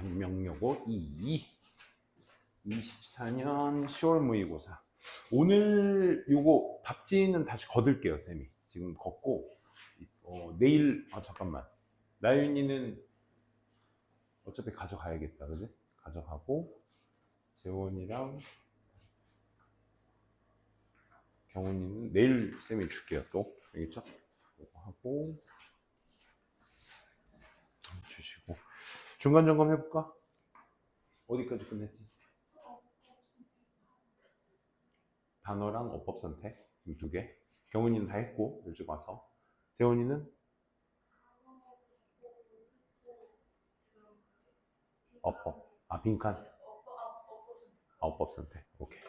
혁명여고 24년 10월 모의고사. 오늘 요거 답지는 다시 거둘게요, 쌤이. 지금 걷고 내일 잠깐만. 나윤이는 어차피 가져가야겠다, 그지? 가져가고 재원이랑 경훈이는 내일 쌤이 줄게요. 또 알겠죠? 이거 하고 주시고 중간 점검 해볼까? 어디까지 끝냈지? 단어랑 어법 선택 지금 2개. 경훈이는 다 했고 요즘 와서. 재원이는 어법. 빈칸. 어법 선택. 오케이.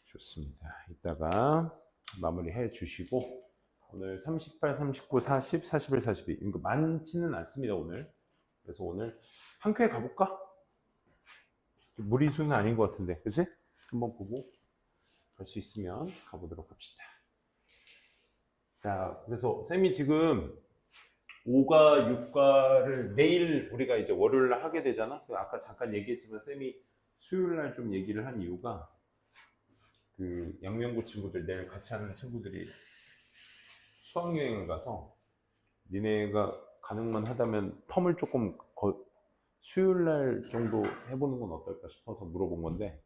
좋습니다. 이따가 마무리 해 주시고 오늘 38, 39, 40, 41, 42 이거 많지는 않습니다 오늘. 그래서 오늘 한 큐에 가볼까? 무리수는 아닌 것 같은데, 그치? 한번 보고 갈 수 있으면 가보도록 합시다. 자, 그래서 쌤이 지금 5과 6과를 내일 우리가 이제 월요일날 하게 되잖아. 아까 잠깐 얘기했지만 쌤이 수요일날 좀 얘기를 한 이유가 그 양명고 친구들 내일 같이 하는 친구들이 수학여행을 가서 니네가 가능만 하다면 텀을 조금 수요일날 정도 해보는 건 어떨까 싶어서 물어본 건데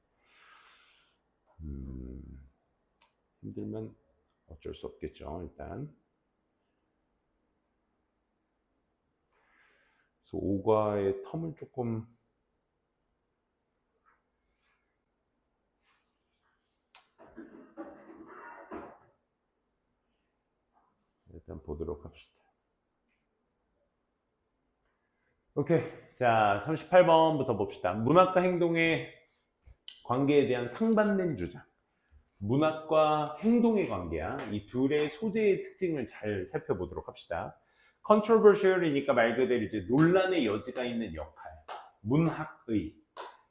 힘들면 어쩔 수 없겠죠. 일단 그래서 5과의 텀을 조금 일단 보도록 합시다. 오케이. 자, 38번부터 봅시다. 문학과 행동의 관계에 대한 상반된 주장. 문학과 행동의 관계야. 이 둘의 소재의 특징을 잘 살펴보도록 합시다. controversial이니까 말 그대로 이제 논란의 여지가 있는 역할. 문학의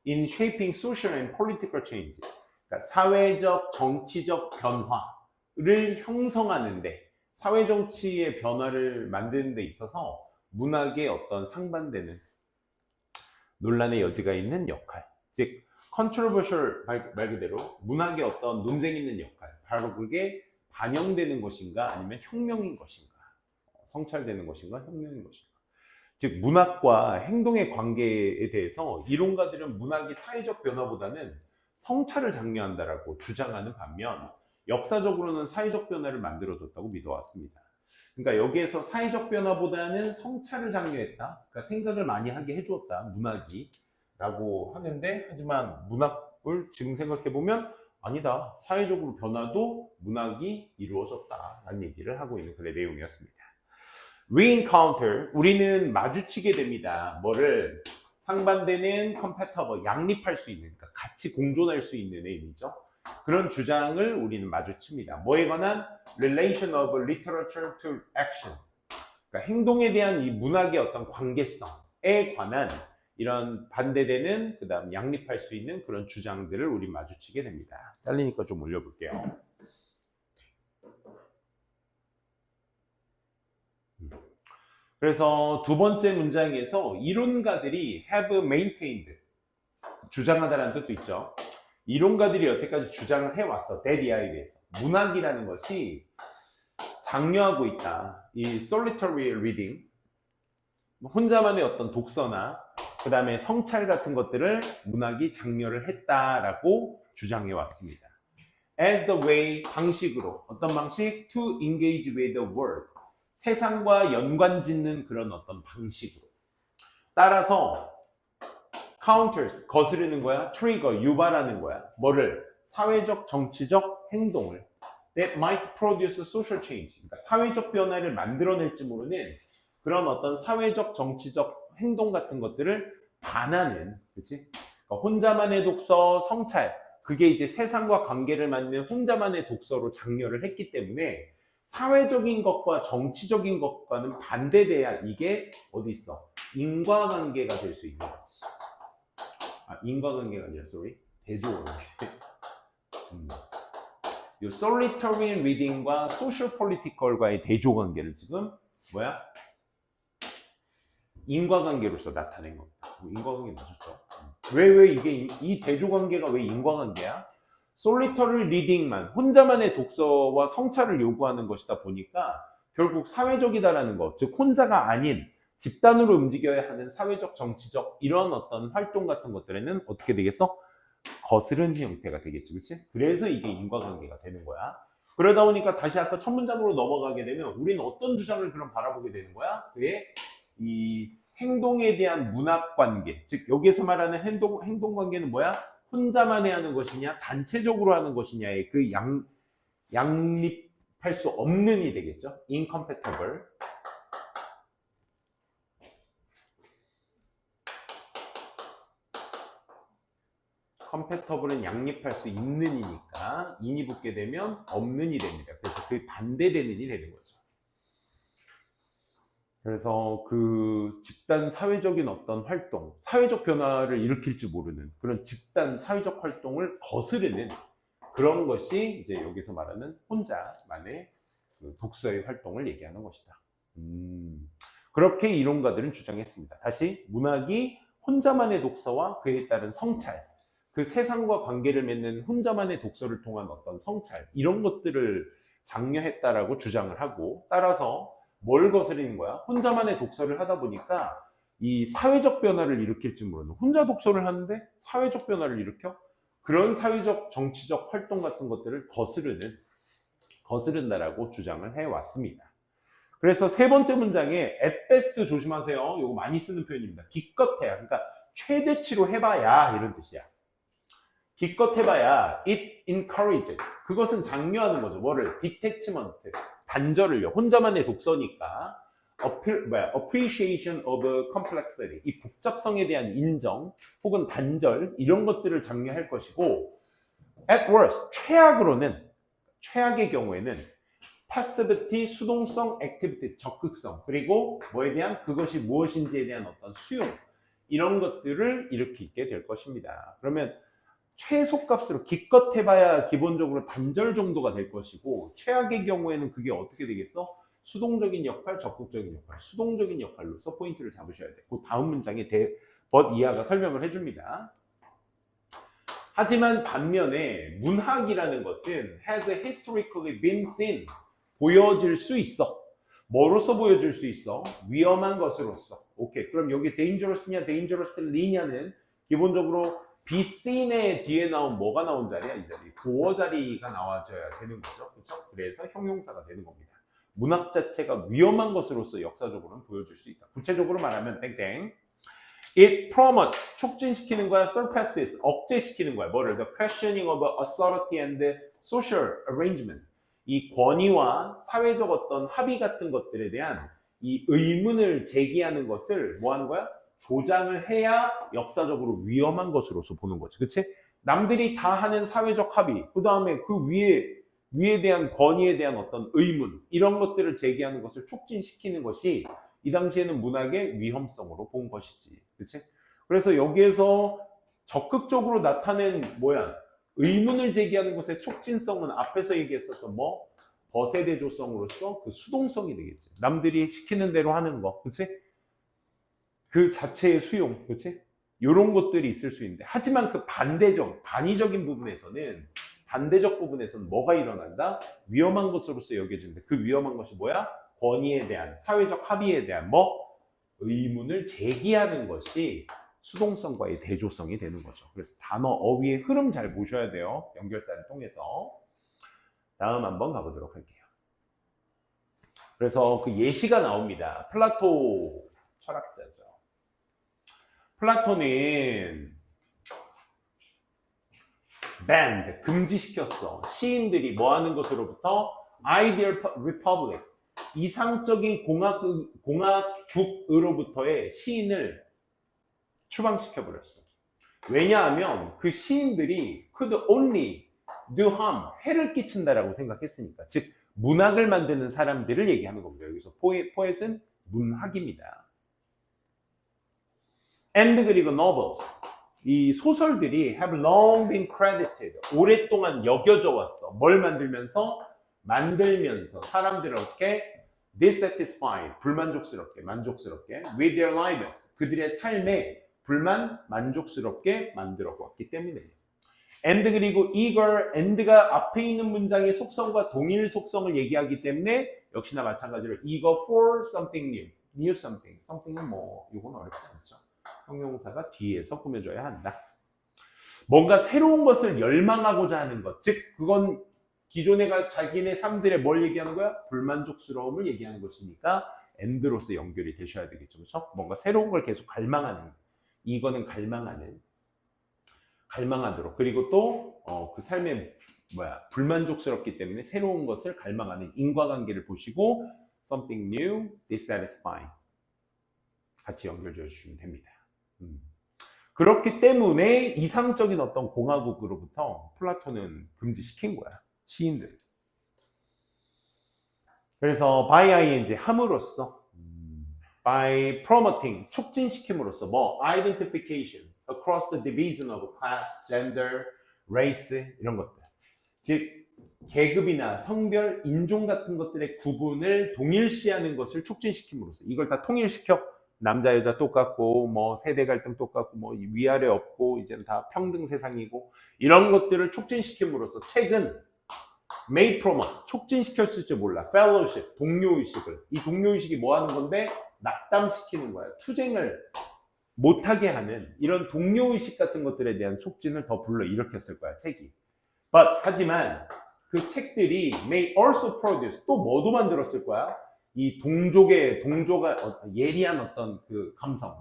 in shaping social and political change. 그러니까 사회적, 정치적 변화를 형성하는데 사회 정치의 변화를 만드는 데 있어서 문학의 어떤 상반되는 논란의 여지가 있는 역할. 즉 controversial 말 그대로 문학의 어떤 논쟁 있는 역할. 바로 그게 반영되는 것인가 아니면 혁명인 것인가. 성찰되는 것인가 혁명인 것인가. 즉 문학과 행동의 관계에 대해서 이론가들은 문학이 사회적 변화보다는 성찰을 장려한다라고 주장하는 반면 역사적으로는 사회적 변화를 만들어줬다고 믿어왔습니다. 그러니까 여기에서 사회적 변화보다는 성찰을 장려했다. 그러니까 생각을 많이 하게 해주었다. 문학이 라고 하는데 하지만 문학을 지금 생각해보면 아니다. 사회적으로 변화도 문학이 이루어졌다. 라는 얘기를 하고 있는 그런 내용이었습니다. re-encounter, 우리는 마주치게 됩니다. 뭐를? 상반되는 compatible, 양립할 수 있는, 그러니까 같이 공존할 수 있는 의미죠. 그런 주장을 우리는 마주칩니다. 뭐에 관한? relation of literature to action. 그러니까 행동에 대한 이 문학의 어떤 관계성에 관한 이런 반대되는 그 다음 양립할 수 있는 그런 주장들을 우리 마주치게 됩니다. 잘리니까 좀 올려볼게요. 그래서 두 번째 문장에서 이론가들이 have maintained, 주장하다라는 뜻도 있죠. 이론가들이 여태까지 주장을 해왔어. 대리아에 대해서. 문학이라는 것이 장려하고 있다. 이 solitary reading, 혼자만의 어떤 독서나 그 다음에 성찰 같은 것들을 문학이 장려를 했다라고 주장해 왔습니다. As the way, 방식으로. 어떤 방식? To engage with the world. 세상과 연관 짓는 그런 어떤 방식으로. 따라서 counters, 거스르는 거야. trigger, 유발하는 거야. 뭐를? 사회적, 정치적 행동을. that might produce social change. 그러니까 사회적 변화를 만들어낼지 모르는 그런 어떤 사회적, 정치적 행동 같은 것들을 반하는, 그치? 그러니까 혼자만의 독서, 성찰. 그게 이제 세상과 관계를 맺는 혼자만의 독서로 장려를 했기 때문에 사회적인 것과 정치적인 것과는 반대돼야 이게 어디 있어? 인과관계가 될 수 있는 거지. 인과관계가 아니라 대조관계. 이 solitary reading과 social political과의 대조관계를 지금 뭐야? 인과관계로서 나타낸 겁니다. 인과관계 맞았죠. 왜 이게 이 대조관계가 왜 인과관계야? 솔리터리 리딩만 혼자만의 독서와 성찰을 요구하는 것이다 보니까 결국 사회적이다라는 것, 즉 혼자가 아닌 집단으로 움직여야 하는 사회적, 정치적 이런 어떤 활동 같은 것들에는 어떻게 되겠어? 거스른 형태가 되겠지, 그렇지? 그래서 이게 인과관계가 되는 거야. 그러다 보니까 다시 아까 첫 문장으로 넘어가게 되면 우리는 어떤 주장을 그럼 바라보게 되는 거야? 그의 이 행동에 대한 문학관계, 즉 여기에서 말하는 행동관계는 뭐야? 혼자만이 하는 것이냐, 단체적으로 하는 것이냐의 그 양립할 수 없는이 되겠죠. incompatible. 컴패터블은 양립할 수 있는 이니까 인이 붙게 되면 없는 이 됩니다. 그래서 그 반대되는 이 되는 거죠. 그래서 그 집단 사회적인 어떤 활동, 사회적 변화를 일으킬 줄 모르는 그런 집단 사회적 활동을 거스르는 그런 것이 이제 여기서 말하는 혼자만의 그 독서의 활동을 얘기하는 것이다. 그렇게 이론가들은 주장했습니다. 다시 문학이 혼자만의 독서와 그에 따른 성찰, 그 세상과 관계를 맺는 혼자만의 독서를 통한 어떤 성찰 이런 것들을 장려했다라고 주장을 하고 따라서 뭘 거스르는 거야? 혼자만의 독서를 하다 보니까 이 사회적 변화를 일으킬 줄 모르는 혼자 독서를 하는데 사회적 변화를 일으켜? 그런 사회적 정치적 활동 같은 것들을 거스른다라고 주장을 해왔습니다. 그래서 세 번째 문장에 at best 조심하세요. 이거 많이 쓰는 표현입니다. 기껏해야, 그러니까 최대치로 해봐야 이런 뜻이야. 기껏 해봐야 it encourages. 그것은 장려하는 거죠. 뭐를? detachment. 단절을요. 혼자만의 독서니까. appreciation of complexity. 이 복잡성에 대한 인정 혹은 단절 이런 것들을 장려할 것이고 at worst. 최악의 경우에는 passivity, 수동성, activity, 적극성 그리고 뭐에 대한 그것이 무엇인지에 대한 어떤 수용 이런 것들을 일으키게 될 것입니다. 그러면 최소값으로 기껏 해봐야 기본적으로 단절 정도가 될 것이고 최악의 경우에는 그게 어떻게 되겠어? 수동적인 역할, 적극적인 역할, 수동적인 역할로서 포인트를 잡으셔야 돼. 그 다음 문장에 이하가 설명을 해줍니다. 하지만 반면에 문학이라는 것은 has historically been seen 보여질 수 있어. 뭐로서 보여줄 수 있어? 위험한 것으로서. 오케이. 그럼 여기 dangerous냐, dangerously냐는 기본적으로 be seen의 뒤에 나온 뭐가 나온 자리야? 이 자리. 보어 자리가 나와줘야 되는 거죠. 그렇죠? 그래서 형용사가 되는 겁니다. 문학 자체가 위험한 것으로서 역사적으로는 보여줄 수 있다. 구체적으로 말하면 땡땡. It promotes, 촉진시키는 거야. surpasses, 억제시키는 거야. 뭐를? The questioning of authority and social arrangement. 이 권위와 사회적 어떤 합의 같은 것들에 대한 이 의문을 제기하는 것을 뭐 하는 거야? 조장을 해야 역사적으로 위험한 것으로서 보는 거지. 그치? 남들이 다 하는 사회적 합의, 그 다음에 그 위에 대한 권위에 대한 어떤 의문, 이런 것들을 제기하는 것을 촉진시키는 것이 이 당시에는 문학의 위험성으로 본 것이지. 그치? 그래서 여기에서 적극적으로 나타낸 뭐야? 의문을 제기하는 것의 촉진성은 앞에서 얘기했었던 뭐? 거세대조성으로서 그 수동성이 되겠지. 남들이 시키는 대로 하는 거. 그치? 그 자체의 수용. 그치? 요런 것들이 있을 수 있는데. 하지만 그 반의적인 부분에서는 반대적 부분에서는 뭐가 일어난다? 위험한 것으로서 여겨지는데 그 위험한 것이 뭐야? 권위에 대한, 사회적 합의에 대한 뭐? 의문을 제기하는 것이 수동성과의 대조성이 되는 거죠. 그래서 단어, 어휘의 흐름 잘 보셔야 돼요. 연결사를 통해서. 다음 한번 가보도록 할게요. 그래서 그 예시가 나옵니다. 플라토 철학자죠. 플라토는 banned, 금지시켰어. 시인들이 뭐 하는 것으로부터? Ideal Republic, 이상적인 공화국으로부터의 시인을 추방시켜버렸어. 왜냐하면 그 시인들이 could only do harm, 해를 끼친다라고 생각했으니까. 즉 문학을 만드는 사람들을 얘기하는 겁니다. 여기서 포엣은 문학입니다. And 그리고 novels, 이 소설들이 have long been credited, 오랫동안 여겨져 왔어. 뭘 만들면서 사람들을 어떻게 dissatisfied, 불만족스럽게, 만족스럽게 with their lives, 그들의 삶에 만족스럽게 만들어 왔기 때문에. and 그리고 eager, and가 앞에 있는 문장의 속성과 동일 속성을 얘기하기 때문에 역시나 마찬가지로 eager for something new something. something은 뭐 이건 어렵지 않죠. 형용사가 뒤에서 꾸며줘야 한다. 뭔가 새로운 것을 열망하고자 하는 것, 즉 그건 기존에 자기네 삶들에 뭘 얘기하는 거야? 불만족스러움을 얘기하는 것이니까 and로서 연결이 되셔야 되겠죠. 그렇죠? 뭔가 새로운 걸 계속 갈망하는, 이거는 갈망하도록. 그리고 또 그 삶에 불만족스럽기 때문에 새로운 것을 갈망하는 인과관계를 보시고 something new, dissatisfying 같이 연결해 주시면 됩니다. 그렇기 때문에 이상적인 어떤 공화국으로부터 플라톤은 금지시킨 거야. 시인들. 그래서 by ing 함으로써 by promoting 촉진시킴으로써 identification across the division of class, gender, race 이런 것들. 즉 계급이나 성별, 인종 같은 것들의 구분을 동일시하는 것을 촉진시킴으로써 이걸 다 통일시켜. 남자 여자 똑같고 뭐 세대 갈등 똑같고 뭐 위아래 없고 이제는 다 평등 세상이고 이런 것들을 촉진시킴으로써 책은 may promote 촉진시켰을지 몰라 fellowship 동료의식을 이 동료의식이 뭐 하는 건데 낙담시키는 거야. 투쟁을 못하게 하는 이런 동료의식 같은 것들에 대한 촉진을 더 불러일으켰을 거야 책이. 하지만 그 책들이 may also produce 또 뭐도 만들었을 거야. 이 동조가 예리한 어떤 그 감성,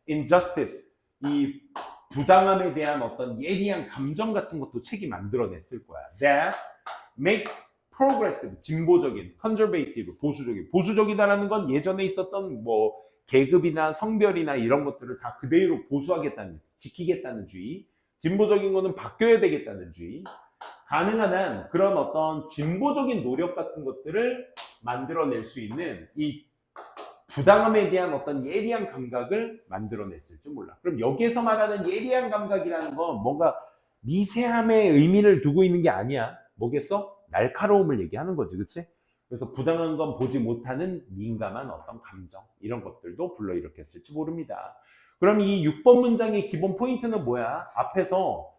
injustice, 이 부당함에 대한 어떤 예리한 감정 같은 것도 책이 만들어냈을 거야. That makes progressive, 진보적인, conservative, 보수적이다라는 건 예전에 있었던 계급이나 성별이나 이런 것들을 다 그대로 보수하겠다는, 지키겠다는 주의, 진보적인 거는 바뀌어야 되겠다는 주의, 가능한 한 그런 어떤 진보적인 노력 같은 것들을 만들어낼 수 있는 이 부당함에 대한 어떤 예리한 감각을 만들어냈을지 몰라. 그럼 여기에서 말하는 예리한 감각이라는 건 뭔가 미세함의 의미를 두고 있는 게 아니야. 뭐겠어? 날카로움을 얘기하는 거지, 그치? 그래서 부당한 건 보지 못하는 민감한 어떤 감정, 이런 것들도 불러일으켰을지 모릅니다. 그럼 이 6번 문장의 기본 포인트는 뭐야? 앞에서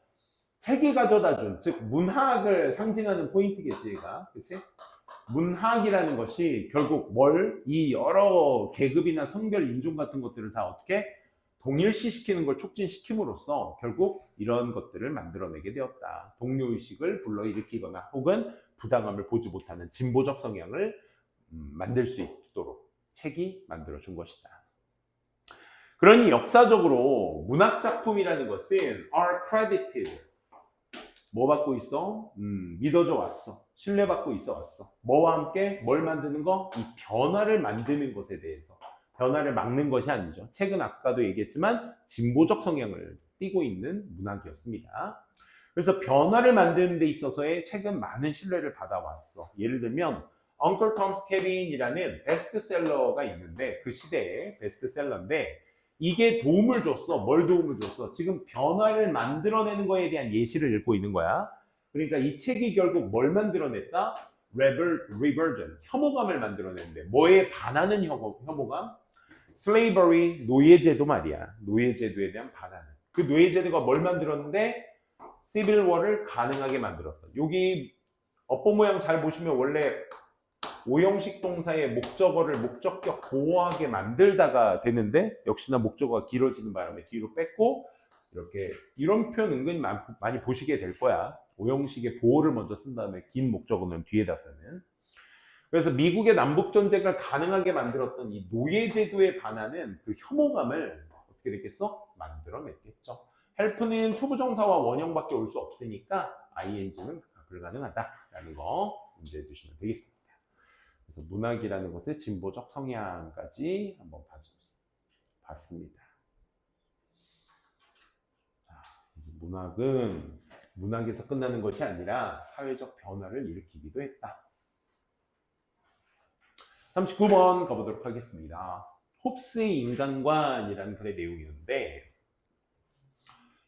책이 가져다준, 즉 문학을 상징하는 포인트겠지, 얘가. 그치? 문학이라는 것이 결국 이 여러 계급이나 성별, 인종 같은 것들을 다 어떻게 동일시시키는 걸 촉진시킴으로써 결국 이런 것들을 만들어내게 되었다. 동료의식을 불러일으키거나 혹은 부당함을 보지 못하는 진보적 성향을 만들 수 있도록 책이 만들어준 것이다. 그러니 역사적으로 문학작품이라는 것은 are credited. 뭐 받고 있어? 믿어져 왔어. 신뢰받고 있어 왔어. 뭐와 함께 뭘 만드는 거? 이 변화를 만드는 것에 대해서. 변화를 막는 것이 아니죠. 책은 아까도 얘기했지만 진보적 성향을 띠고 있는 문학이었습니다. 그래서 변화를 만드는 데 있어서의 책은 많은 신뢰를 받아왔어. 예를 들면 Uncle Tom's Cabin이라는 베스트셀러가 있는데 그 시대의 베스트셀러인데 이게 도움을 줬어. 뭘 도움을 줬어? 지금 변화를 만들어내는 거에 대한 예시를 읽고 있는 거야. 그러니까 이 책이 결국 뭘 만들어냈다? Reversion, 혐오감을 만들어냈는데 뭐에 반하는 혐오감? Slavery, 노예제도 말이야. 노예제도에 대한 반하는. 그 노예제도가 뭘 만들었는데? Civil War를 가능하게 만들었던. 여기 어법 모양 잘 보시면 원래 오형식 동사의 목적어를 목적격 보호하게 만들다가 되는데 역시나 목적어가 길어지는 바람에 뒤로 뺐고 이렇게 이런 표현 은근히 많이 보시게 될 거야. 오형식의 보호를 먼저 쓴 다음에 긴 목적어는 뒤에다 쓰는. 그래서 미국의 남북전쟁을 가능하게 만들었던 이 노예제도에 반하는 그 혐오감을 어떻게 됐겠어? 만들어냈겠죠. 헬프는 투부정사와 원형밖에 올 수 없으니까 ing는 불가능하다라는 거 문제해 주시면 되겠습니다. 그래서 문학이라는 것의 진보적 성향까지 한번 봤습니다. 문학은 문학에서 끝나는 것이 아니라 사회적 변화를 일으키기도 했다. 39번 가보도록 하겠습니다. 홉스의 인간관이라는 글의 내용이었는데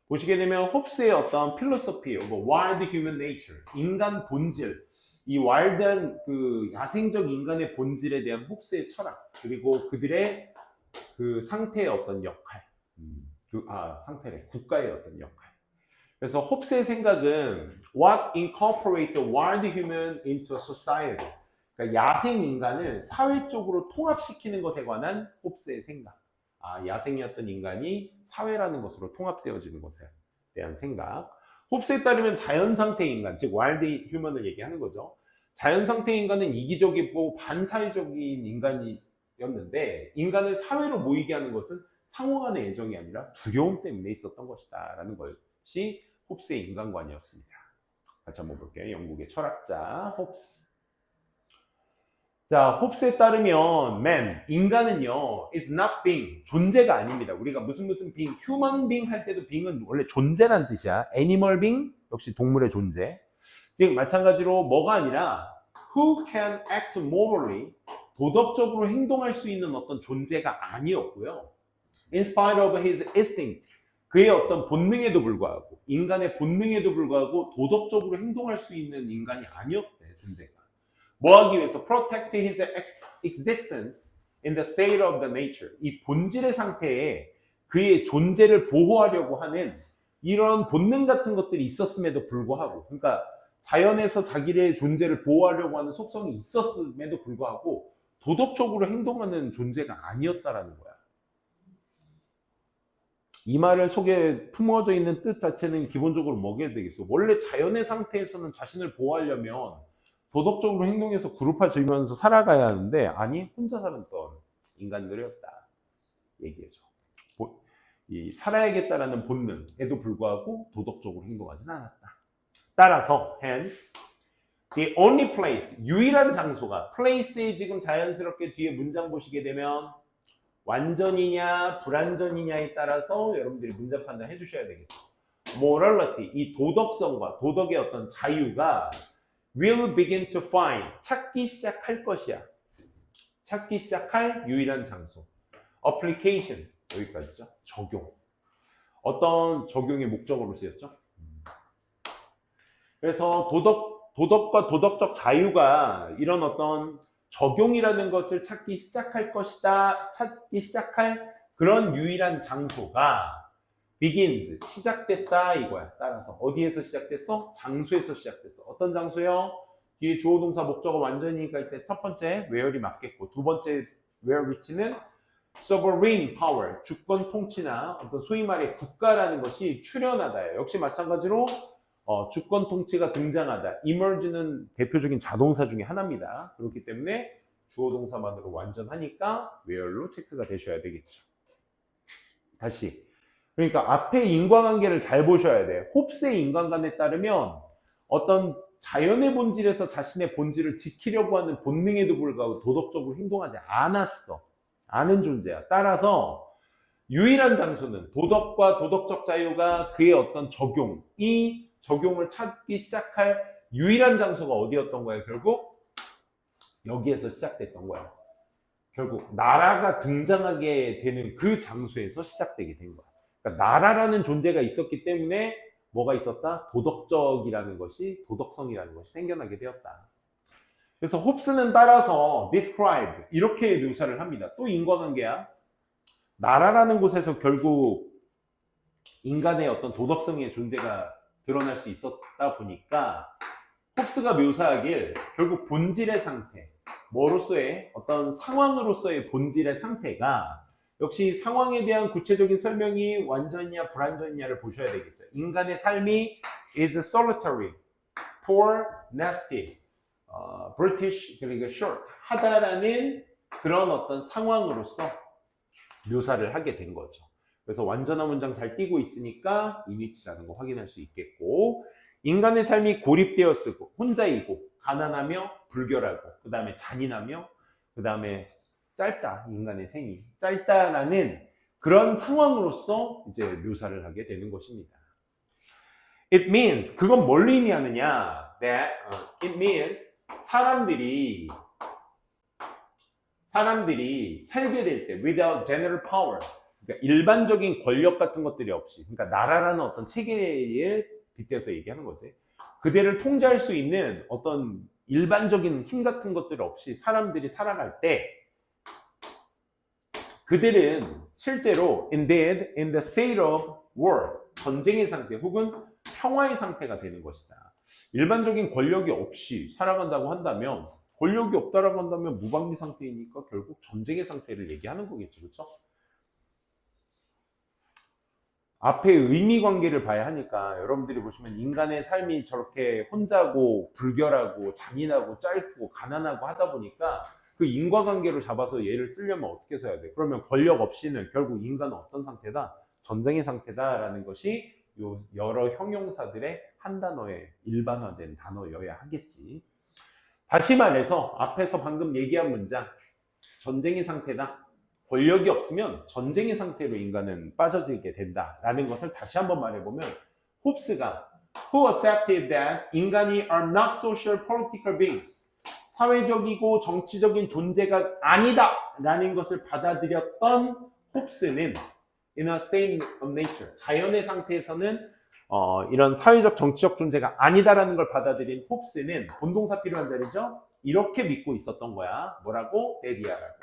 보시게 되면 홉스의 어떤 필로소피, wild human nature, 인간 본질, 이 와일드한 그 야생적 인간의 본질에 대한 홉스의 철학, 그리고 그들의 그 상태의 어떤 역할, 그 상태래. 국가의 어떤 역할. 그래서 홉스의 생각은 what incorporate the wild human into a society. 그러니까 야생 인간을 사회 쪽으로 통합시키는 것에 관한 홉스의 생각. 야생이었던 인간이 사회라는 것으로 통합되어지는 것에 대한 생각. 홉스에 따르면 자연 상태 인간, 즉 와일드 휴먼을 얘기하는 거죠. 자연 상태 인간은 이기적이고 반사회적인 인간이었는데 인간을 사회로 모이게 하는 것은 상호 간의 애정이 아니라 두려움 때문에 있었던 것이다 라는 것이 홉스의 인간관이었습니다. 같이 한번 볼게요. 영국의 철학자 홉스. 자, 홉스에 따르면 man, 인간은요 is not being, 존재가 아닙니다. 우리가 무슨 being, human being 할 때도 being은 원래 존재란 뜻이야. animal being, 역시 동물의 존재. 즉 마찬가지로 뭐가 아니라 who can act morally, 도덕적으로 행동할 수 있는 어떤 존재가 아니었고요. in spite of his instinct, 그의 어떤 본능에도 불구하고, 인간의 본능에도 불구하고 도덕적으로 행동할 수 있는 인간이 아니었대, 존재가. 뭐 하기 위해서? protect his existence in the state of the nature. 이 본질의 상태에 그의 존재를 보호하려고 하는 이런 본능 같은 것들이 있었음에도 불구하고, 그러니까 자연에서 자기의 존재를 보호하려고 하는 속성이 있었음에도 불구하고 도덕적으로 행동하는 존재가 아니었다라는 거야. 이 말을 속에 품어져 있는 뜻 자체는 기본적으로 뭐게 되겠어? 원래 자연의 상태에서는 자신을 보호하려면 도덕적으로 행동해서 그룹화지면서 살아가야 하는데 아니 혼자 살았던 인간들이었다 얘기해줘. 이 살아야겠다라는 본능에도 불구하고 도덕적으로 행동하진 않았다. 따라서 hence the only place, 유일한 장소가, place에 지금 자연스럽게 뒤에 문장 보시게 되면 완전이냐 불완전이냐에 따라서 여러분들이 문장 판단해 주셔야 되겠죠. morality, 이 도덕성과 도덕의 어떤 자유가 will begin to find, 찾기 시작할 것이야. 찾기 시작할 유일한 장소. application, 여기까지죠. 적용. 어떤 적용의 목적으로 쓰였죠? 그래서 도덕과 도덕적 자유가 이런 어떤 적용이라는 것을 찾기 시작할 것이다. 찾기 시작할 그런 유일한 장소가 begins, 시작됐다 이거야. 따라서 어디에서 시작됐어? 장소에서 시작됐어. 어떤 장소요? 뒤에 주어 동사 목적어 완전히니까 이때 첫 번째 where이 맞겠고 두 번째 where which는 sovereign power, 주권 통치나 어떤 소위 말해 국가라는 것이 출현하다예요. 역시 마찬가지로 주권 통치가 등장하다. emerge는 대표적인 자동사 중에 하나입니다. 그렇기 때문에 주어 동사만으로 완전하니까 where로 체크가 되셔야 되겠죠. 다시. 그러니까 앞에 인과관계를 잘 보셔야 돼. 홉스의 인간관에 따르면 어떤 자연의 본질에서 자신의 본질을 지키려고 하는 본능에도 불구하고 도덕적으로 행동하지 않았어. 않은 존재야. 따라서 유일한 장소는 도덕과 도덕적 자유가 그의 어떤 적용이 적용을 찾기 시작할 유일한 장소가 어디였던 거야? 결국 여기에서 시작됐던 거야. 결국 나라가 등장하게 되는 그 장소에서 시작되게 된 거야. 그러니까 나라라는 존재가 있었기 때문에 뭐가 있었다? 도덕적이라는 것이, 도덕성이라는 것이 생겨나게 되었다. 그래서 홉스는 따라서 describe 이렇게 묘사를 합니다. 또 인과관계야. 나라라는 곳에서 결국 인간의 어떤 도덕성의 존재가 드러날 수 있었다 보니까 홉스가 묘사하길 결국 본질의 상태, 뭐로서의 어떤 상황으로서의 본질의 상태가 역시 상황에 대한 구체적인 설명이 완전이냐 불완전이냐를 보셔야 되겠죠. 인간의 삶이 is solitary, poor, nasty, British, 그러니까 short, 하다라는 그런 어떤 상황으로서 묘사를 하게 된 거죠. 그래서 완전한 문장 잘 띄고 있으니까 이미치라는 거 확인할 수 있겠고, 인간의 삶이 고립되었고 혼자이고 가난하며 불결하고 그 다음에 잔인하며 그 다음에 짧다, 인간의 생이 짧다라는 그런 상황으로서 이제 묘사를 하게 되는 것입니다. It means, 그건 뭘 의미하느냐? It means 사람들이 살게 될 때 without general power, 그러니까 일반적인 권력 같은 것들이 없이, 그러니까 나라라는 어떤 체계에 빗대서 얘기하는 거지. 그들을 통제할 수 있는 어떤 일반적인 힘 같은 것들 없이 사람들이 살아갈 때 그들은 실제로 indeed in the state of war, 전쟁의 상태 혹은 평화의 상태가 되는 것이다. 일반적인 권력이 없이 살아간다고 한다면, 권력이 없다라고 한다면 무방비 상태이니까 결국 전쟁의 상태를 얘기하는 거겠죠. 그렇죠? 앞에 의미 관계를 봐야 하니까 여러분들이 보시면 인간의 삶이 저렇게 혼자고 불결하고 잔인하고 짧고 가난하고 하다 보니까 그 인과관계로 잡아서 얘를 쓰려면 어떻게 써야 돼? 그러면 권력 없이는 결국 인간은 어떤 상태다? 전쟁의 상태다라는 것이 요 여러 형용사들의 한 단어에 일반화된 단어여야 하겠지. 다시 말해서 앞에서 방금 얘기한 문장, 전쟁의 상태다. 권력이 없으면 전쟁의 상태로 인간은 빠져들게 된다라는 것을 다시 한번 말해보면, 홉스가 who accepted that 인간이 are not social political beings, 사회적이고 정치적인 존재가 아니다 라는 것을 받아들였던 홉스는 in a state of nature, 자연의 상태에서는 이런 사회적 정치적 존재가 아니다라는 걸 받아들인 홉스는 본동사 필요한 자리죠. 이렇게 믿고 있었던 거야. 뭐라고? 데디아라고.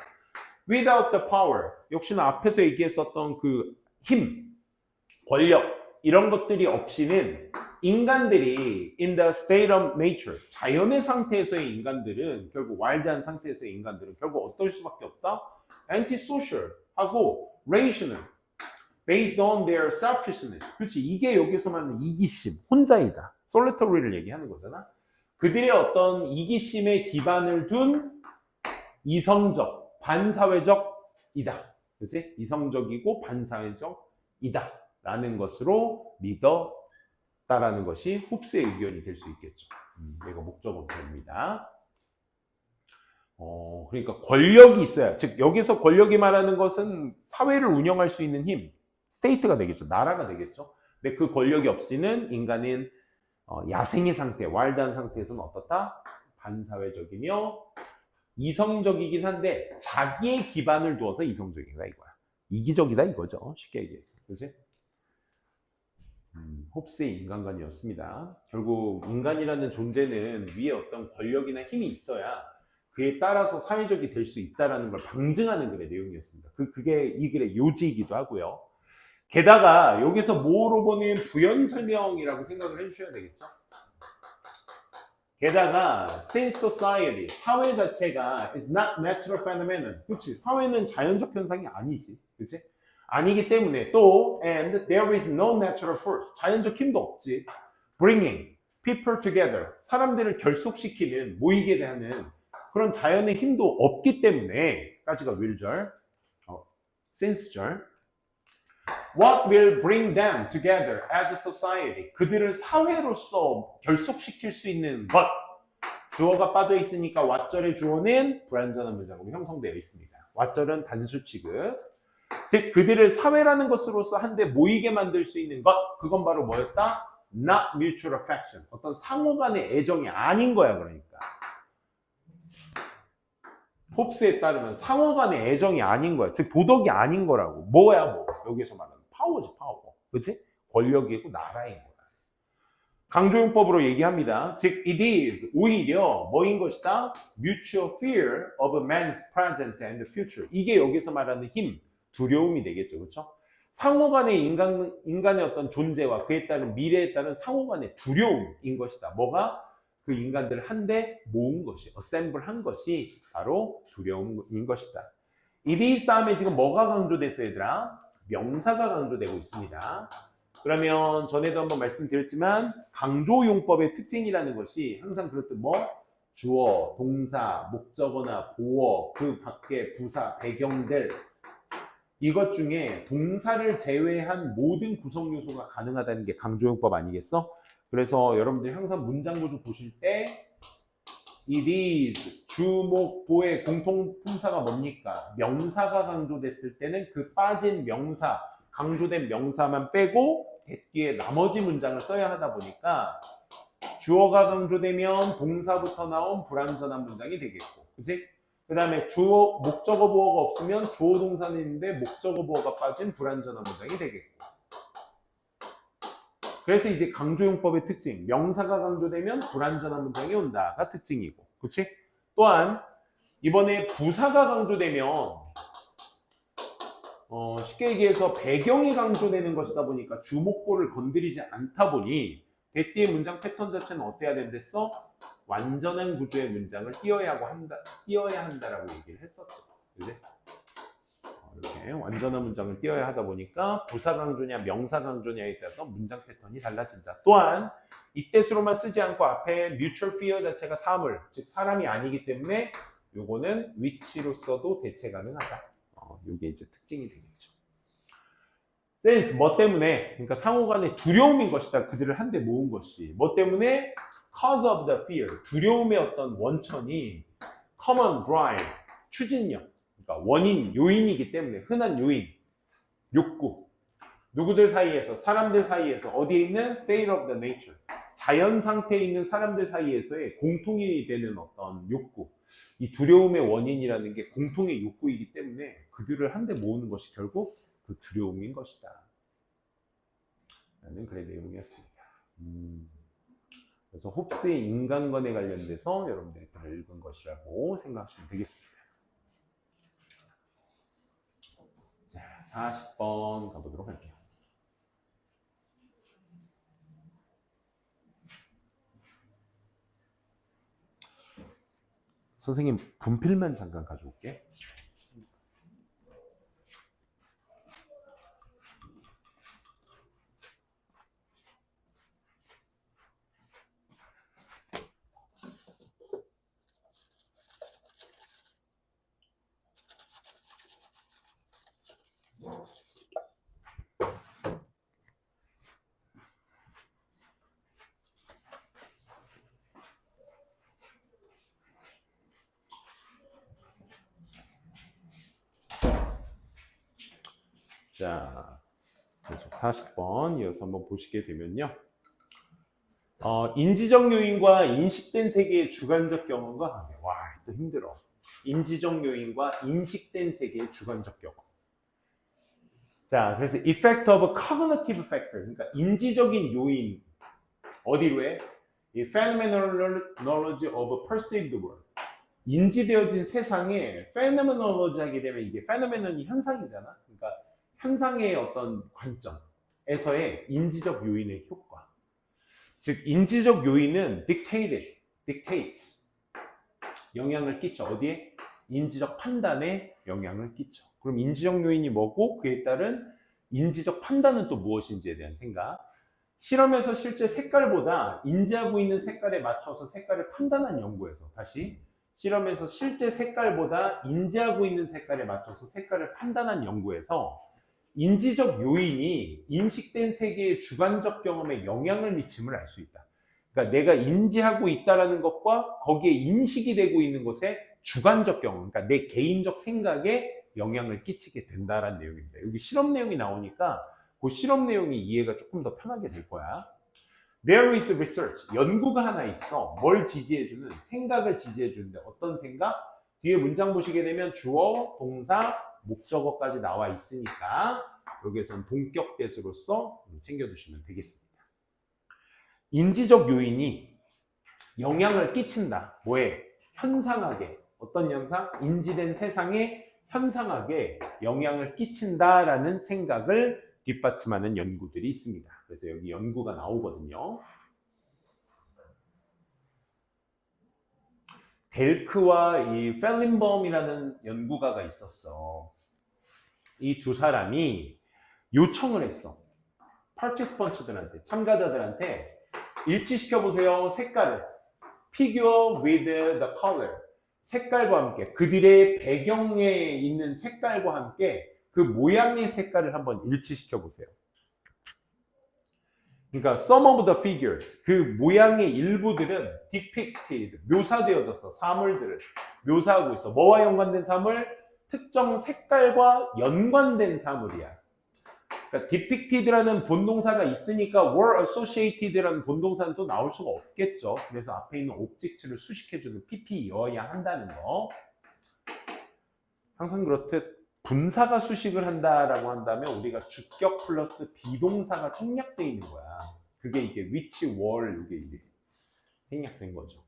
Without the power, 역시나 앞에서 얘기했었던 그 힘, 권력 이런 것들이 없이는 인간들이 in the state of nature, 자연의 상태에서의 인간들은 결국 와일드한 상태에서의 인간들은 결국 어떨 수밖에 없다? antisocial 하고 rational, based on their selfishness. 그렇지, 이게 여기서 말하는 이기심, 혼자이다. solitary를 얘기하는 거잖아. 그들의 어떤 이기심에 기반을 둔 이성적, 반사회적이다. 그치? 이성적이고 반사회적이다. 라는 것으로 믿었다라는 것이 홉스의 의견이 될 수 있겠죠. 이거 목적어입니다. 그러니까 권력이 있어야, 즉, 여기서 권력이 말하는 것은 사회를 운영할 수 있는 힘, 스테이트가 되겠죠. 나라가 되겠죠. 근데 그 권력이 없이는 인간은 야생의 상태, 와일드한 상태에서는 어떻다? 반사회적이며 이성적이긴 한데 자기의 기반을 두어서 이성적이다 이거야. 이기적이다 이거죠. 쉽게 얘기해서. 그렇지? 홉스의 인간관이었습니다. 결국 인간이라는 존재는 위에 어떤 권력이나 힘이 있어야 그에 따라서 사회적이 될 수 있다는 걸 방증하는 글의 내용이었습니다. 그게 이 글의 요지이기도 하고요. 게다가 여기서 뭐로 보는 부연 설명이라고 생각을 해주셔야 되겠죠. 게다가 since society, 사회 자체가 is not natural phenomenon, 그렇지? 사회는 자연적 현상이 아니지, 그렇지? 아니기 때문에 또 and there is no natural force, 자연적 힘도 없지. bringing people together, 사람들을 결속시키는, 모이게 하는 그런 자연의 힘도 없기 때문에, 까지가 will절, since절. What will bring them together as a society? 그들을 사회로서 결속시킬 수 있는 것. 주어가 빠져 있으니까 what절의 주어는 불완전한 문장으로 형성되어 있습니다. what절은 단수 취급. 즉 그들을 사회라는 것으로서 한데 모이게 만들 수 있는 것. 그건 바로 뭐였다? Not mutual affection. 어떤 상호 간의 애정이 아닌 거야. 그러니까 홉스에 따르면 상호 간의 애정이 아닌 거야. 즉 도덕이 아닌 거라고. 뭐야 뭐. 여기서 말하는 파워지 파워. 그치? 권력이고 나라인 거야. 강조용법으로 얘기합니다. 즉 it is 오히려 뭐인 것이다? Mutual fear of a man's present and future. 이게 여기서 말하는 힘, 두려움이 되겠죠. 그렇죠? 상호 간의 인간의 어떤 존재와 그에 따른 미래에 따른 상호 간의 두려움인 것이다. 뭐가? 그 인간들을 한데 모은 것이, assemble 한 것이 바로 두려움인 것이다. it is 다음에 지금 뭐가 강조됐어요, 얘들아? 명사가 강조되고 있습니다. 그러면 전에도 한번 말씀드렸지만 강조용법의 특징이라는 것이 항상 그렇듯 뭐? 주어, 동사, 목적어나 보어, 그 밖에 부사, 배경들 이것 중에 동사를 제외한 모든 구성 요소가 가능하다는 게 강조용법 아니겠어? 그래서 여러분들이 항상 문장 구조 보실 때 it is, 주, 목, 보의 공통분사가 뭡니까? 명사가 강조됐을 때는 그 빠진 명사, 강조된 명사만 빼고 뒤에 나머지 문장을 써야 하다 보니까 주어가 강조되면 동사부터 나온 불완전한 문장이 되겠고, 그치? 그 다음에 주어, 목적어, 보어가 없으면 주어 동사는 있는데 목적어, 보어가 빠진 불완전한 문장이 되겠고. 그래서 이제 강조용법의 특징, 명사가 강조되면 불완전한 문장이 온다가 특징이고, 그치? 또한 이번에 부사가 강조되면 쉽게 얘기해서 배경이 강조되는 것이다 보니까 주목보를 건드리지 않다 보니 대띠의 문장 패턴 자체는 어때야 된댔어? 완전한 구조의 문장을 띄어야 한다라고 얘기를 했었죠. 그지? 이렇게 완전한 문장을 띄어야 하다 보니까 부사 강조냐 명사 강조냐에 따라서 문장 패턴이 달라진다. 또한 이때수로만 쓰지 않고 앞에 mutual fear 자체가 사물, 즉 사람이 아니기 때문에 요거는 위치로서도 대체 가능하다. 요게 이제 특징이 되겠죠. sense, 뭐 때문에? 그러니까 상호간의 두려움인 것이다. 그들을 한데 모은 것이. 뭐 때문에? cause of the fear, 두려움의 어떤 원천이 common drive, 추진력, 그러니까 원인, 요인이기 때문에 흔한 요인, 욕구. 누구들 사이에서, 사람들 사이에서 어디에 있는 state of the nature, 자연 상태에 있는 사람들 사이에서의 공통이 되는 어떤 욕구. 이 두려움의 원인이라는 게 공통의 욕구이기 때문에 그들을 한데 모으는 것이 결국 그 두려움인 것이다. 라는 글의 내용이었습니다. 그래서 홉스의 인간관에 관련돼서 여러분들이 글을 읽은 것이라고 생각하시면 되겠습니다. 자, 40번 가보도록 할게요. 선생님, 분필만 잠깐 가져올게. 자, 40번 이어서 한번 보시게 되면요. 인지적 요인과 인식된 세계의 주관적 경험과 관계. 와, 또 힘들어. 인지적 요인과 인식된 세계의 주관적 경험. 자, 그래서 effect of cognitive factor. 그러니까 인지적인 요인. 어디로 해? 이 phenomenology of perceived world. 인지되어진 세상에 phenomenology 하게 되면 이게 phenomenon이 현상이잖아. 그러니까 현상의 어떤 관점에서의 인지적 요인의 효과. 즉 인지적 요인은 dictates 영향을 끼쳐. 어디에? 인지적 판단에 영향을 끼쳐. 그럼 인지적 요인이 뭐고 그에 따른 인지적 판단은 또 무엇인지에 대한 생각. 실험에서 실제 색깔보다 인지하고 있는 색깔에 맞춰서 색깔을 판단한 연구에서 다시 실험에서 실제 색깔보다 인지하고 있는 색깔에 맞춰서 색깔을 판단한 연구에서 인지적 요인이 인식된 세계의 주관적 경험에 영향을 미침을 알 수 있다. 그러니까 내가 인지하고 있다는 것과 거기에 인식이 되고 있는 것의 주관적 경험, 그러니까 내 개인적 생각에 영향을 끼치게 된다는 내용입니다. 여기 실험 내용이 나오니까 그 실험 내용이 이해가 조금 더 편하게 될 거야. There is research. 연구가 하나 있어. 뭘 지지해주는? 생각을 지지해주는데 어떤 생각? 뒤에 문장 보시게 되면 주어, 동사, 목적어까지 나와 있으니까 여기에서는 동격 대수로서 챙겨두시면 되겠습니다. 인지적 요인이 영향을 끼친다. 뭐에? 현상하게. 어떤 현상? 인지된 세상에 현상하게 영향을 끼친다라는 생각을 뒷받침하는 연구들이 있습니다. 그래서 여기 연구가 나오거든요. 델크와 이 펠린범이라는 연구가가 있었어. 이 두 사람이 요청을 했어. 파티스펀츠들한테, 참가자들한테 일치시켜보세요. 색깔을. Figure with the color. 색깔과 함께, 그들의 배경에 있는 색깔과 함께 그 모양의 색깔을 한번 일치시켜보세요. 그러니까 some of the figures, 그 모양의 일부들은 depicted, 묘사되어졌어. 사물들을 묘사하고 있어. 뭐와 연관된 사물? 특정 색깔과 연관된 사물이야. 그러니까 depicted라는 본동사가 있으니까 were associated라는 본동사는 또 나올 수가 없겠죠. 그래서 앞에 있는 object를 수식해주는 pp여야 한다는 거. 항상 그렇듯 분사가 수식을 한다라고 한다면 우리가 주격 플러스 비동사가 생략되어 있는 거야. 그게 이게 which, were 이게 생략된 거죠.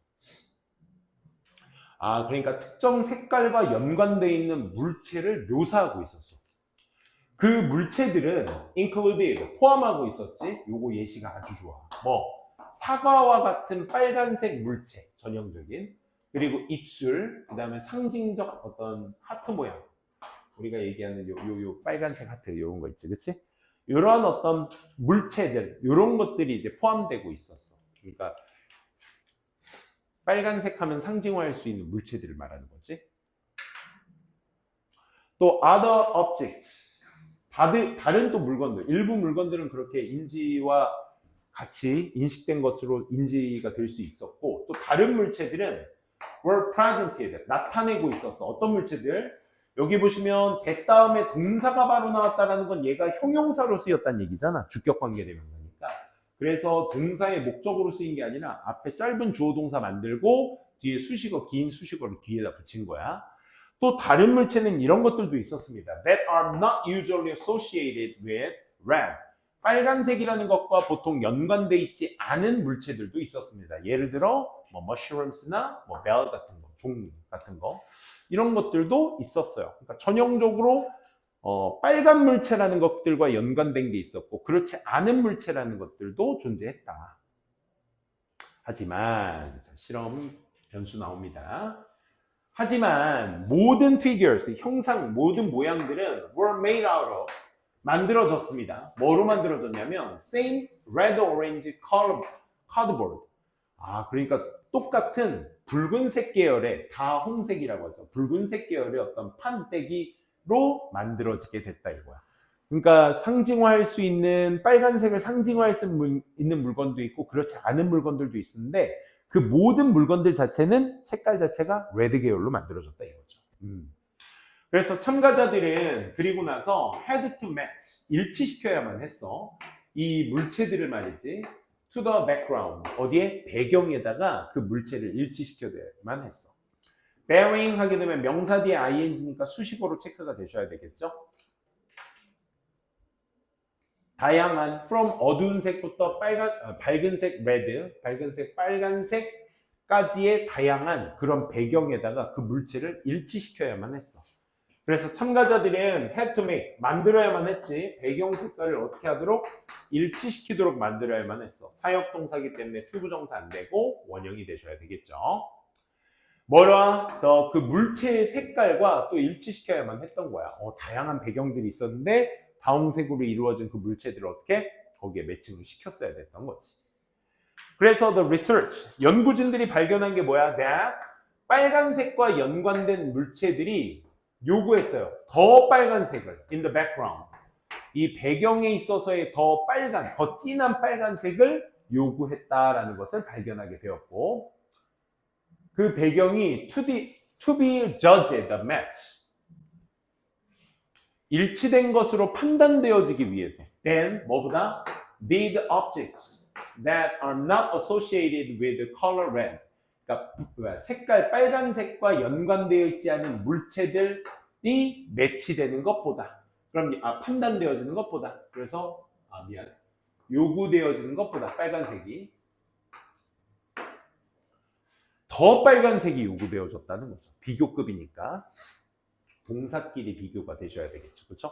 아, 그러니까 특정 색깔과 연관되어 있는 물체를 묘사하고 있었어. 그 물체들은 included, 포함하고 있었지. 요거 예시가 아주 좋아. 뭐 사과와 같은 빨간색 물체, 전형적인. 그리고 입술, 그 다음에 상징적 어떤 하트 모양. 우리가 얘기하는 요 빨간색 하트, 요런 거 있지, 그치? 요런 어떤 물체들, 요런 것들이 이제 포함되고 있었어. 그러니까 빨간색 하면 상징화할 수 있는 물체들을 말하는 거지. 또 other objects, 다른 또 물건들, 일부 물건들은 그렇게 인지와 같이 인식된 것으로 인지가 될 수 있었고, 또 다른 물체들은 were presented, 나타내고 있었어. 어떤 물체들? 여기 보시면 대 다음에 동사가 바로 나왔다는 건 얘가 형용사로 쓰였다는 얘기잖아. 주격 관계 대명사니까. 그래서 동사의 목적으로 쓰인 게 아니라 앞에 짧은 주어 동사 만들고 뒤에 수식어, 긴 수식어를 뒤에다 붙인 거야. 또 다른 물체는 이런 것들도 있었습니다. That are not usually associated with red. 빨간색이라는 것과 보통 연관돼 있지 않은 물체들도 있었습니다. 예를 들어 뭐 mushrooms나 뭐 bell 같은 거, 종 같은 거 이런 것들도 있었어요. 그러니까 전형적으로 빨간 물체라는 것들과 연관된 게 있었고 그렇지 않은 물체라는 것들도 존재했다. 하지만 실험 변수 나옵니다. 하지만 모든 figures, 형상, 모든 모양들은 were made out of, 만들어졌습니다. 뭐로 만들어졌냐면 same red orange cardboard. 그러니까 똑같은 붉은색 계열의, 다 홍색이라고 하죠. 붉은색 계열의 어떤 판때기로 만들어지게 됐다 이거야. 그러니까 상징화할 수 있는, 빨간색을 상징화할 수 있는 물건도 있고 그렇지 않은 물건들도 있는데 그 모든 물건들 자체는 색깔 자체가 레드 계열로 만들어졌다 이거죠. 그래서 참가자들은 그리고 나서 had to match, 일치시켜야만 했어. 이 물체들을 말이지. to the background, 어디에? 배경에다가 그 물체를 일치시켜야만 했어. bearing 하게 되면 명사 뒤에 ing니까 수식어로 체크가 되셔야 되겠죠. 다양한 from 어두운 색부터 밝은색 red, 밝은색 빨간색까지의 다양한 그런 배경에다가 그 물체를 일치시켜야만 했어. 그래서 참가자들은 had to make, 만들어야만 했지. 배경 색깔을 어떻게 하도록? 일치시키도록 만들어야만 했어. 사역동사기 때문에 투부정사 안 되고 원형이 되셔야 되겠죠. 뭐라? 그 물체의 색깔과 또 일치시켜야만 했던 거야. 다양한 배경들이 있었는데 다홍색으로 이루어진 그 물체들을 어떻게? 거기에 매칭을 시켰어야 됐던 거지. 그래서 the research, 연구진들이 발견한 게 뭐야? that 빨간색과 연관된 물체들이 요구했어요. 더 빨간색을 in the background. 이 배경에 있어서의 더 빨간, 더 진한 빨간색을 요구했다라는 것을 발견하게 되었고 그 배경이 to be judged, the match. 일치된 것으로 판단되어지기 위해서 then 뭐보다 did objects that are not associated with the color red, 그러니까 색깔 빨간색과 연관되어 있지 않은 물체들이 매치되는 것보다, 그럼 판단되어지는 것보다, 그래서 요구되어지는 것보다 빨간색이 더 빨간색이 요구되어졌다는 거죠. 비교급이니까 동사끼리 비교가 되셔야 되겠죠. 그렇죠?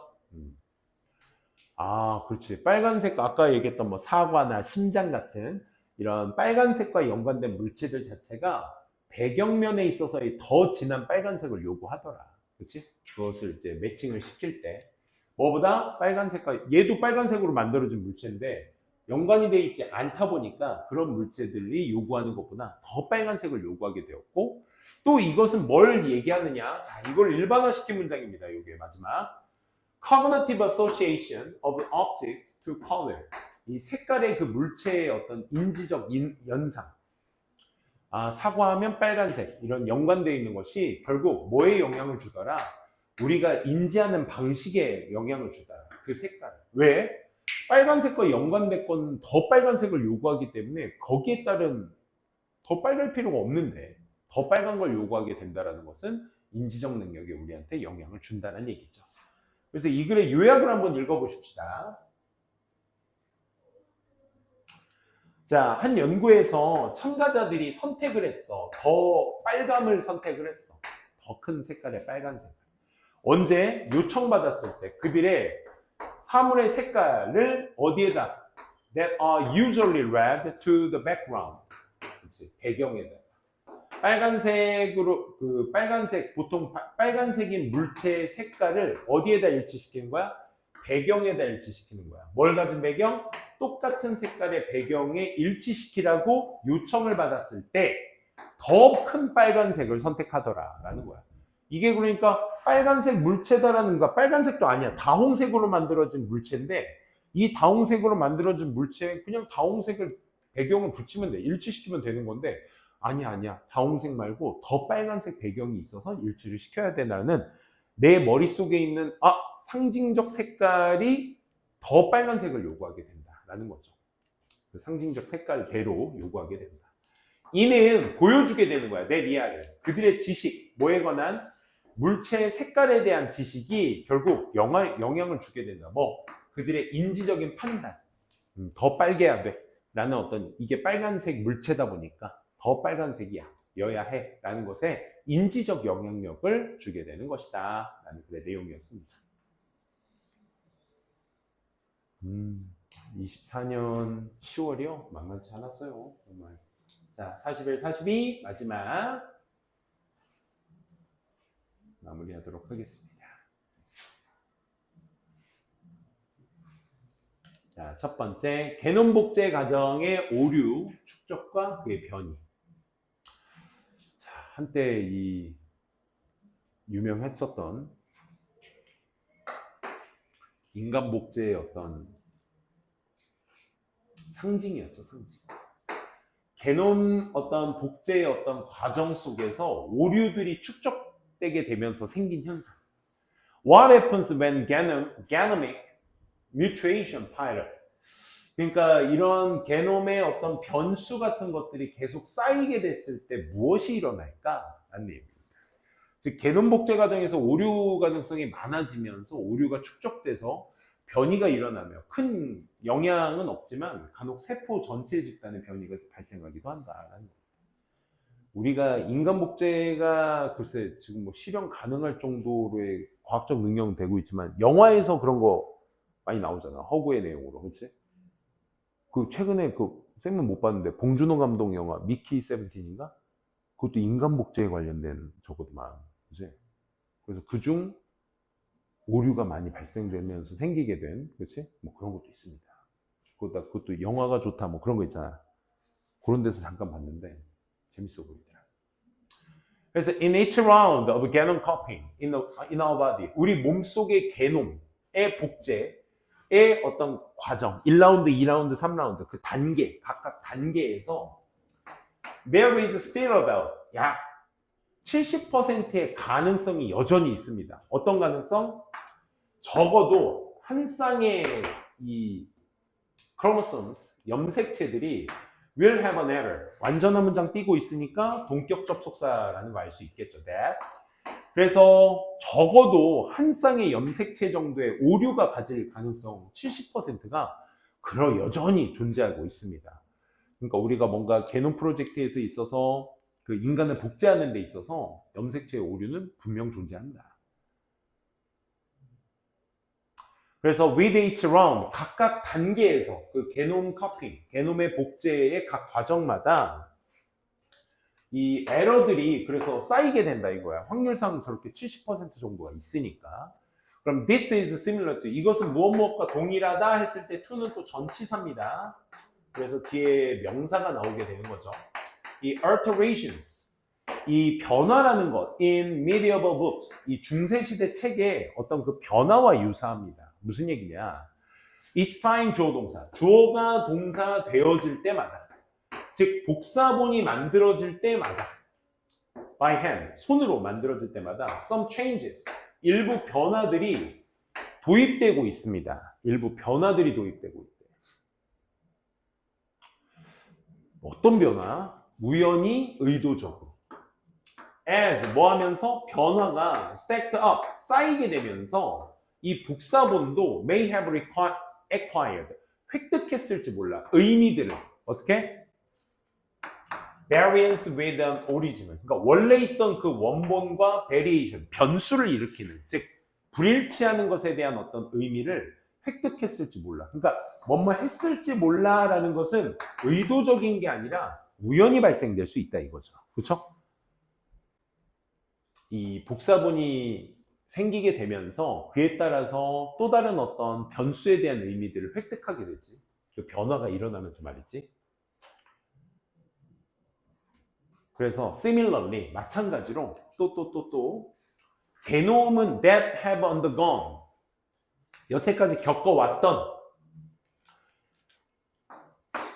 그렇지. 빨간색, 아까 얘기했던 뭐 사과나 심장 같은 이런 빨간색과 연관된 물체들 자체가 배경면에 있어서의 더 진한 빨간색을 요구하더라. 그렇지? 그것을 이제 매칭을 시킬 때 뭐보다 빨간색과, 얘도 빨간색으로 만들어진 물체인데 연관이 되어 있지 않다 보니까 그런 물체들이 요구하는 것보다 더 빨간색을 요구하게 되었고, 또 이것은 뭘 얘기하느냐? 자, 이걸 일반화시킨 문장입니다. 이게 마지막. Cognitive association of objects to color. 이 색깔의 그 물체의 어떤 인지적 연상. 사과하면 빨간색. 이런 연관되어 있는 것이 결국 뭐에 영향을 주더라? 우리가 인지하는 방식에 영향을 주더라. 그 색깔. 왜? 빨간색과 연관된 건 더 빨간색을 요구하기 때문에 거기에 따른 더 빨갈 필요가 없는데 더 빨간 걸 요구하게 된다는 것은 인지적 능력에 우리한테 영향을 준다는 얘기죠. 그래서 이 글의 요약을 한번 읽어보십시다. 자, 한 연구에서 참가자들이 선택을 했어. 더 빨감을 선택을 했어. 더 큰 색깔의 빨간색. 언제? 요청받았을 때. 그들의 사물의 색깔을 어디에다? That are usually red to the background. 그치? 배경에다. 빨간색으로, 빨간색, 보통 빨간색인 물체의 색깔을 어디에다 일치시키는 거야? 배경에다 일치시키는 거야. 뭘 가진 배경? 똑같은 색깔의 배경에 일치시키라고 요청을 받았을 때 더 큰 빨간색을 선택하더라라는 거야. 이게 그러니까 빨간색 물체다라는 거야. 빨간색도 아니야. 다홍색으로 만들어진 물체인데 이 다홍색으로 만들어진 물체에 그냥 다홍색을 배경을 붙이면 돼. 일치시키면 되는 건데 아니야. 다홍색 말고 더 빨간색 배경이 있어서 일치를 시켜야 된다는 내 머릿속에 있는 상징적 색깔이 더 빨간색을 요구하게 된다라는 거죠. 그 상징적 색깔대로 요구하게 된다. 이는 보여주게 되는 거야. 내 리아를. 그들의 지식, 뭐에 관한 물체의 색깔에 대한 지식이 결국 영향을 주게 된다. 그들의 인지적인 판단. 더 빨개야 돼. 라는 어떤 이게 빨간색 물체다 보니까 더 빨간색이야. 여야 해. 라는 것에 인지적 영향력을 주게 되는 것이다. 라는 그의 내용이었습니다. 24년 10월이요? 만만치 않았어요. 정말. 자, 41, 42 마지막 마무리하도록 하겠습니다. 자, 첫 번째, 개놈 복제 과정의 오류, 축적과 그의 변이. 자, 한때 이 유명했었던 인간 복제의 어떤 상징이었죠, 상징. 게놈 어떤 복제의 어떤 과정 속에서 오류들이 축적되게 되면서 생긴 현상. What happens when genomic mutation pilot? 그러니까 이런 게놈의 어떤 변수 같은 것들이 계속 쌓이게 됐을 때 무엇이 일어날까? 라는 얘기입니다. 즉 게놈 복제 과정에서 오류 가능성이 많아지면서 오류가 축적돼서 변이가 일어나며 큰 영향은 없지만 간혹 세포 전체 집단의 변이가 발생하기도 한다라는 거예요. 우리가 인간 복제가 글쎄 지금 실현 가능할 정도로의 과학적 능력은 되고 있지만 영화에서 그런 거 많이 나오잖아. 허구의 내용으로. 그렇지? 최근에 쌤은 못 봤는데 봉준호 감독 영화 미키 세븐틴인가? 그것도 인간 복제에 관련된 저거도만. 그치? 그래서 그중 오류가 많이 발생되면서 생기게 된, 그렇지? 그런 것도 있습니다. 그것도 영화가 좋다, 그런 거 있잖아. 그런 데서 잠깐 봤는데 재밌어 보이더라. 그래서 in each round of genome copying in our body, 우리 몸속의 게놈의 복제의 어떤 과정, 1라운드, 2라운드, 3라운드 그 단계, 각각 단계에서 there is still about 약 70%의 가능성이 여전히 있습니다. 어떤 가능성? 적어도 한 쌍의 이 chromosomes, 염색체들이 will have an error. 완전한 문장 띄고 있으니까 동격 접속사라는 거 알 수 있겠죠. That. 그래서 적어도 한 쌍의 염색체 정도의 오류가 가질 가능성 70%가 여전히 존재하고 있습니다. 그러니까 우리가 뭔가 게놈 프로젝트에서 있어서 그 인간을 복제하는 데 있어서 염색체의 오류는 분명 존재한다. 그래서 with each round, 각각 단계에서 그 게놈 커핑, 게놈의 복제의 각 과정마다 이 에러들이 그래서 쌓이게 된다 이거야. 확률상 저렇게 70% 정도가 있으니까. 그럼 this is similar to, 이것은 무엇과 동일하다 했을 때 to는 또 전치사입니다. 그래서 뒤에 명사가 나오게 되는 거죠. 이 alterations, 이 변화라는 것, in medieval books, 이 중세시대 책의 어떤 그 변화와 유사합니다. 무슨 얘기냐? Each time 주어 동사, 주어가 동사 되어질 때마다, 즉 복사본이 만들어질 때마다, by hand, 손으로 만들어질 때마다 some changes, 일부 변화들이 도입되고 있습니다. 일부 변화들이 도입되고 있대요. 어떤 변화? 우연히 의도적으로. as 뭐 하면서 변화가 stacked up, 쌓이게 되면서 이 복사본도 may have acquired, 획득했을지 몰라. 의미들을 어떻게? variance with an original. 그러니까 원래 있던 그 원본과 variation, 변수를 일으키는, 즉 불일치하는 것에 대한 어떤 의미를 획득했을지 몰라. 그러니까 뭐뭐 했을지 몰라라는 것은 의도적인 게 아니라 우연히 발생될 수 있다 이거죠. 그렇죠? 이 복사본이 생기게 되면서 그에 따라서 또 다른 어떤 변수에 대한 의미들을 획득하게 되지. 그 변화가 일어나면서 말이지. 그래서 similarly 마찬가지로 또 genome은 that have undergone 여태까지 겪어왔던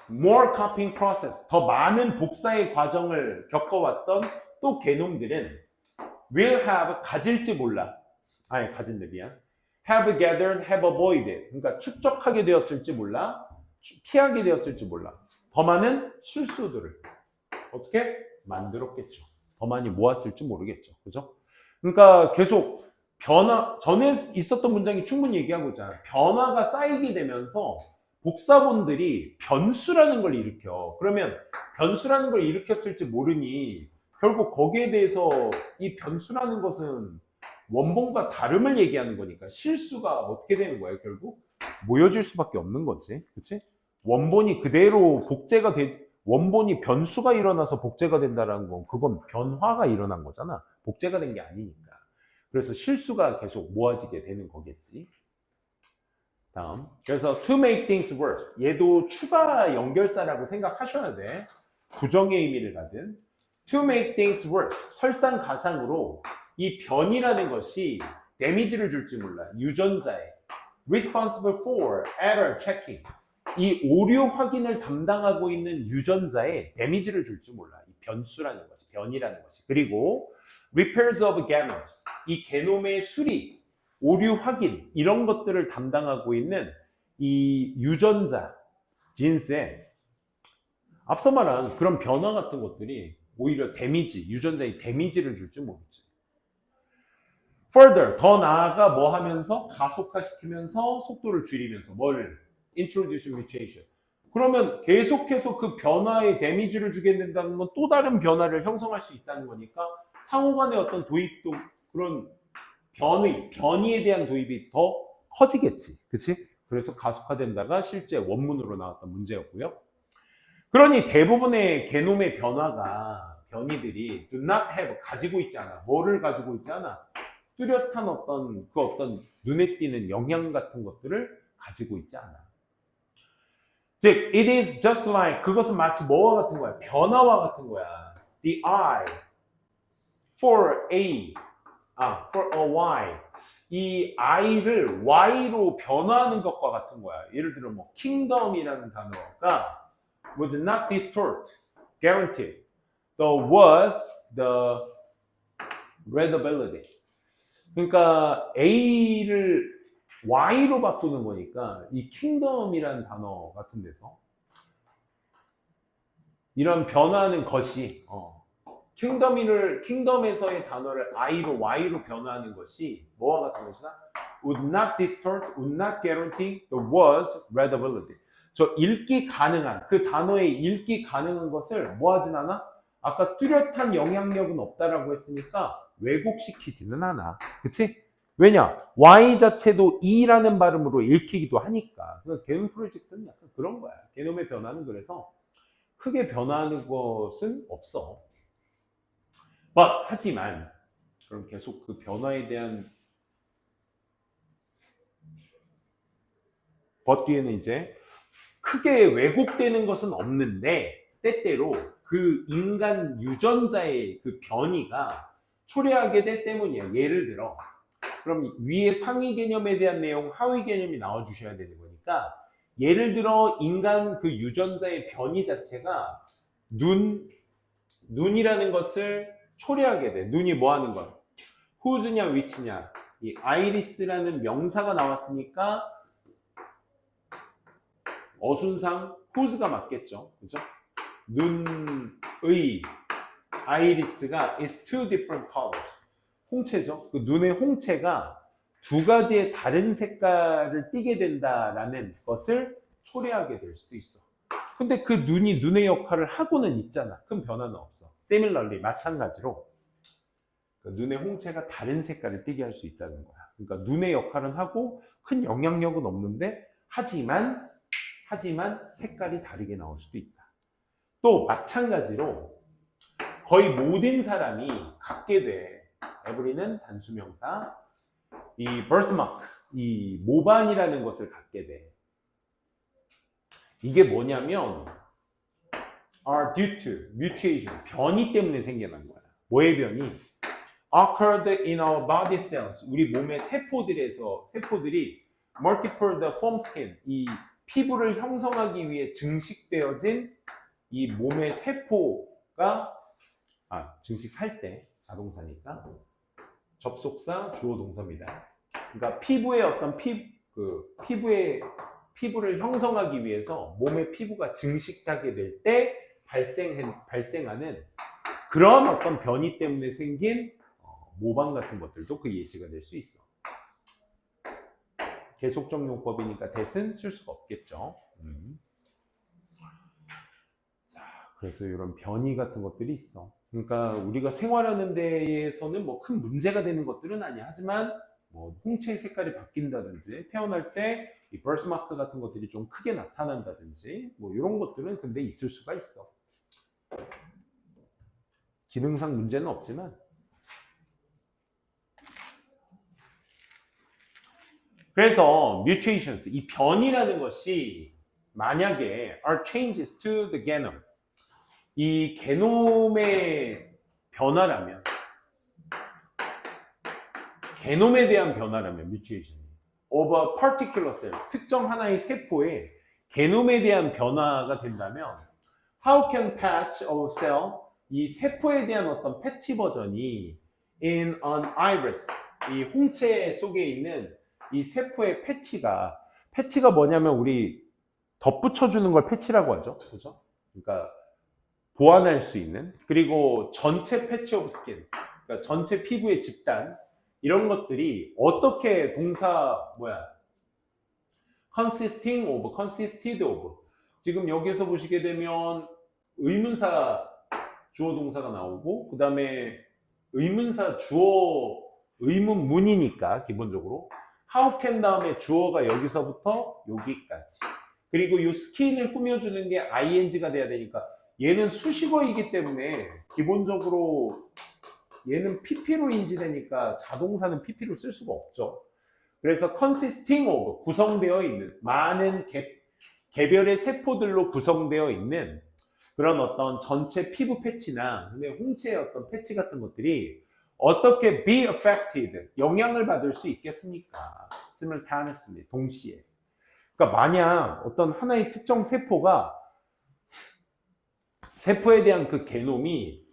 more copying process 더 많은 복사의 과정을 겪어왔던 또 게놈들은 will have 가질지 몰라 가진데 미안 have gathered, have avoided 그러니까 축적하게 되었을지 몰라 피하게 되었을지 몰라 더 많은 실수들을 어떻게 만들었겠죠. 더 많이 모았을지 모르겠죠. 그죠? 그러니까 계속 변화, 전에 있었던 문장이 충분히 얘기하고 있잖아요. 변화가 쌓이게 되면서 복사본들이 변수라는 걸 일으켜. 그러면 변수라는 걸 일으켰을지 모르니 결국 거기에 대해서 이 변수라는 것은 원본과 다름을 얘기하는 거니까 실수가 어떻게 되는 거예요? 결국 모여질 수밖에 없는 거지. 그치? 원본이 그대로 복제가 원본이 변수가 일어나서 복제가 된다는 건 그건 변화가 일어난 거잖아. 복제가 된 게 아니니까. 그래서 실수가 계속 모아지게 되는 거겠지. 다음. 그래서 to make things worse. 얘도 추가 연결사라고 생각하셔야 돼. 부정의 의미를 가진. to make things worse. 설상가상으로 이 변이라는 것이 데미지를 줄지 몰라. 유전자에. responsible for error checking. 이 오류 확인을 담당하고 있는 유전자에 데미지를 줄지 몰라. 이 변수라는 것이, 변이라는 것이. 그리고 repairs of genomes. 이 게놈의 수리, 오류 확인 이런 것들을 담당하고 있는 이 유전자, 진스에 앞서 말한 그런 변화 같은 것들이 오히려 데미지, 유전자에 데미지를 줄지 모르지. further, 더 나아가 뭐 하면서? 가속화시키면서 속도를 줄이면서 뭘? introduce mutation. 그러면 계속해서 그 변화에 데미지를 주게 된다는 건 또 다른 변화를 형성할 수 있다는 거니까 상호간의 어떤 도입도 그런 변이에 대한 도입이 더 커지겠지. 그치? 그래서 가속화된다가 실제 원문으로 나왔던 문제였고요. 그러니 대부분의 게놈의 변이들이 do not have, 가지고 있지 않아. 뭐를 가지고 있지 않아? 뚜렷한 어떤 눈에 띄는 영향 같은 것들을 가지고 있지 않아. 즉, it is just like, 그것은 마치 뭐와 같은 거야? 변화와 같은 거야. The I, for a Y. 이 I를 Y로 변화하는 것과 같은 거야. 예를 들어 뭐 kingdom이라는 단어가 would not distort, guaranteed. was the readability. 그러니까 A를 Y로 바꾸는 거니까 이 kingdom이라는 단어 같은 데서 이런 변화하는 것이 킹덤에서의 단어를 I로 Y로 변화하는 것이 뭐와 같은 것이다? would not distort, would not guarantee, the was readability. 저 읽기 가능한, 그 단어의 읽기 가능한 것을 뭐 하진 않아? 아까 뚜렷한 영향력은 없다라고 했으니까 왜곡시키지는 않아. 그치? 왜냐? Y 자체도 E라는 발음으로 읽히기도 하니까. 그러니까 게놈 프로젝트는 약간 그런 거야. 게놈의 변화는 그래서 크게 변화하는 것은 없어. 하지만 그럼 계속 그 변화에 대한 뒤에는 이제 크게 왜곡되는 것은 없는데 때때로 그 인간 유전자의 그 변이가 초래하게 될 때문이야. 예를 들어 그럼 위에 상위 개념에 대한 내용, 하위 개념이 나와주셔야 되는 거니까 예를 들어 인간 그 유전자의 변이 자체가 눈이라는 것을 초래하게 돼. 눈이 뭐 하는 거야? who's냐, which냐. 이 아이리스라는 명사가 나왔으니까 어순상 who's가 맞겠죠. 그죠? 눈의 아이리스가 is two different colors. 홍채죠. 그 눈의 홍채가 두 가지의 다른 색깔을 띠게 된다라는 것을 초래하게 될 수도 있어. 근데 그 눈이 눈의 역할을 하고는 있잖아. 큰 변화는 없어. Similarly, 마찬가지로 그 눈의 홍채가 다른 색깔을 띠게 할 수 있다는 거야. 그러니까 눈의 역할은 하고 큰 영향력은 없는데 하지만 색깔이 다르게 나올 수도 있다. 또 마찬가지로 거의 모든 사람이 갖게 돼. every는 단수명사, 이 birthmark, 이 모반이라는 것을 갖게 돼. 이게 뭐냐면 are due to mutation, 변이 때문에 생겨난 거야. 뭐의 변이? occurred in our body cells, 우리 몸의 세포들이 multiple the form skin, 이 피부를 형성하기 위해 증식되어진 이 몸의 세포가 증식할 때 자동사니까 접속사 주어 동사입니다. 그러니까 피부의 어떤 피부를 형성하기 위해서 몸의 피부가 증식하게 될 때 발생하는 그런 어떤 변이 때문에 생긴 모방 같은 것들도 그 예시가 될 수 있어. 계속적 용법이니까 that은 쓸 수가 없겠죠. 자, 그래서 이런 변이 같은 것들이 있어. 그러니까 우리가 생활하는 데에서는 뭐 큰 문제가 되는 것들은 아니야. 하지만 뭐 홍채의 색깔이 바뀐다든지 태어날 때 이 버스마크 같은 것들이 좀 크게 나타난다든지 뭐 이런 것들은 근데 있을 수가 있어. 기능상 문제는 없지만. 그래서 mutations, 이 변이라는 것이 만약에 are changes to the genome, 이 게놈의 변화라면, 게놈에 대한 변화라면 mutation of a particular cell, 특정 하나의 세포의 게놈에 대한 변화가 된다면 how can patch of cell, 이 세포에 대한 어떤 패치 버전이 in an iris, 이 홍채 속에 있는 이 세포의 패치가 뭐냐면 우리 덧붙여주는 걸 패치라고 하죠. 그죠? 그러니까 보완할 수 있는, 그리고 전체 패치 오브 스킨, 그러니까 전체 피부의 집단, 이런 것들이 어떻게 consisting of, consisted of, 지금 여기서 보시게 되면 의문사 주어 동사가 나오고 그 다음에 의문사 주어 의문문이니까 기본적으로 how can 다음에 주어가 여기서부터 여기까지, 그리고 이 스킨을 꾸며주는 게 ing가 돼야 되니까 얘는 수식어이기 때문에 기본적으로 얘는 pp로 인지되니까 자동사는 pp로 쓸 수가 없죠. 그래서 consisting of, 구성되어 있는, 많은 개별의 세포들로 구성되어 있는 그런 어떤 전체 피부 패치나 홍채의 어떤 패치 같은 것들이 어떻게 be affected, 영향을 받을 수 있겠습니까? simultaneously, 동시에. 그러니까 만약 어떤 하나의 특정 세포에 대한 그 게놈이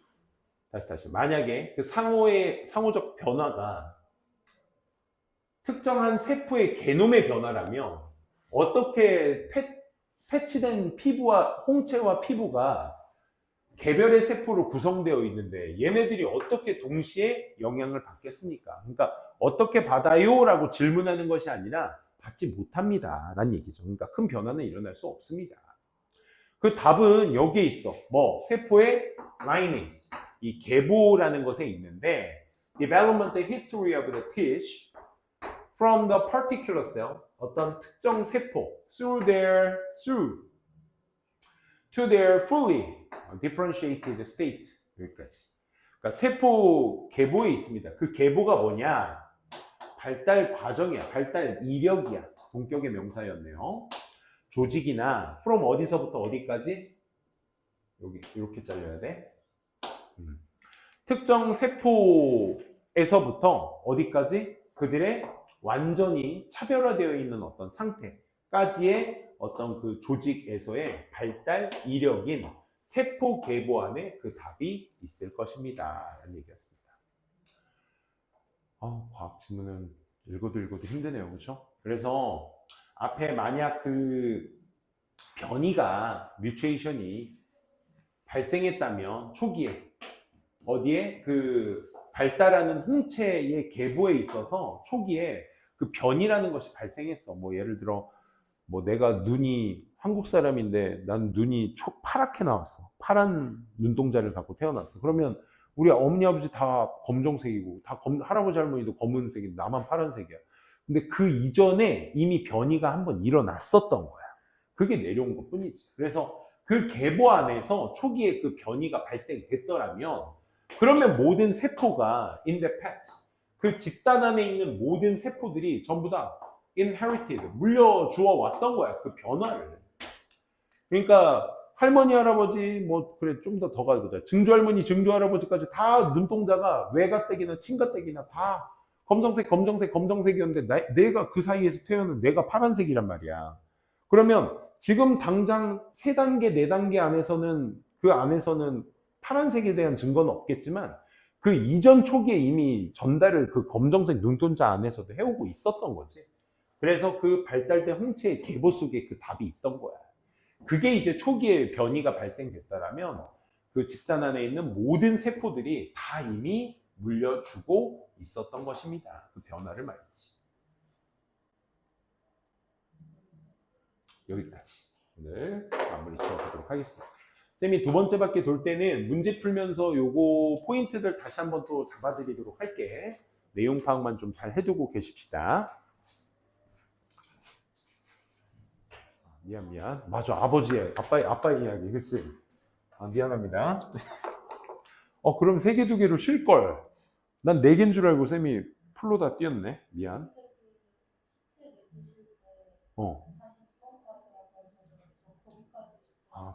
만약에 그 상호적 변화가 특정한 세포의 게놈의 변화라면 어떻게 패치된 홍채와 피부가 개별의 세포로 구성되어 있는데 얘네들이 어떻게 동시에 영향을 받겠습니까? 그러니까 어떻게 받아요? 라고 질문하는 것이 아니라 받지 못합니다 라는 얘기죠. 그러니까 큰 변화는 일어날 수 없습니다. 그 답은 여기에 있어. 세포의 lineage, 이 계보라는 것에 있는데 development history of the tissue from the particular cell, 어떤 특정 세포 to their fully differentiated state, 여기까지. 그러니까 세포 계보에 있습니다. 그 계보가 뭐냐? 발달 과정이야. 발달 이력이야. 동격의 명사였네요. 조직이나 from 어디서부터 어디까지? 여기 이렇게 잘려야 돼. 특정 세포에서부터 어디까지? 그들의 완전히 차별화되어 있는 어떤 상태까지의 어떤 그 조직에서의 발달 이력인 세포 계보 안에 그 답이 있을 것입니다 라는 얘기였습니다. 과학 지문은 읽어도 힘드네요. 그렇죠? 그래서 앞에 만약 그 변이가 뮤테이션이 발생했다면 초기에 어디에 그 발달하는 홍채의 계보에 있어서 초기에 그 변이라는 것이 발생했어. 예를 들어 내가 눈이 한국 사람인데 난 눈이 파랗게 나왔어. 파란 눈동자를 갖고 태어났어. 그러면 우리 어머니 아버지 다 검정색이고 다 할아버지 할머니도 검은색이고 나만 파란색이야. 근데 그 이전에 이미 변이가 한번 일어났었던 거야. 그게 내려온 것 뿐이지. 그래서 그 계보 안에서 초기에 그 변이가 발생됐더라면 그러면 모든 세포가 in the past 그 집단 안에 있는 모든 세포들이 전부 다 inherited 물려주어 왔던 거야. 그 변화를. 그러니까 할머니 할아버지 뭐 그래 좀 더 가보자. 증조 할머니 증조 할아버지까지 다 눈동자가 외가댁이나 친가댁이나 다 검정색이었는데 내가 그 사이에서 태어난 내가 파란색이란 말이야. 그러면 지금 당장 3단계, 4단계 안에서는 그 안에서는 파란색에 대한 증거는 없겠지만 그 이전 초기에 이미 전달을 그 검정색 눈동자 안에서도 해오고 있었던 거지. 그래서 그 발달된 홍채의 계보 속에 그 답이 있던 거야. 그게 이제 초기에 변이가 발생됐다라면 그 집단 안에 있는 모든 세포들이 다 이미 물려주고 있었던 것입니다. 그 변화를 말이지. 여기까지 오늘 마무리 지어보도록 하겠습니다. 쌤이 2번째 바퀴 돌 때는 문제 풀면서 요거 포인트들 다시 한번 또 잡아드리도록 할게. 내용 파악만 좀 잘 해두고 계십시다. 미안. 맞아, 아버지의 아빠의 이야기, 그치? 미안합니다. 그럼 3개, 2개로 쉴걸. 난 4개인 줄 알고 쌤이 풀로 다 띄었네. 미안.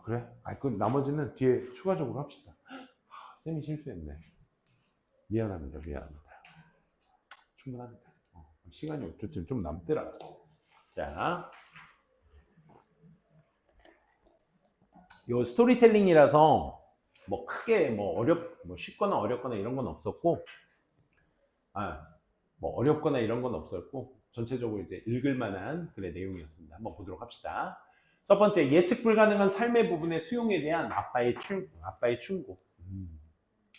그래? 그럼 나머지는 뒤에 추가적으로 합시다. 쌤이 실수했네. 미안합니다. 충분합니다. 시간이 어쨌든 좀 남더라. 자, 요 스토리텔링이라서 뭐 크게 뭐 쉽거나 어렵거나 이런 건 없었고, 뭐 어렵거나 이런 건 없었고, 전체적으로 이제 읽을 만한 그래 내용이었습니다. 한번 보도록 합시다. 첫 번째, 예측 불가능한 삶의 부분의 수용에 대한 아빠의 충고.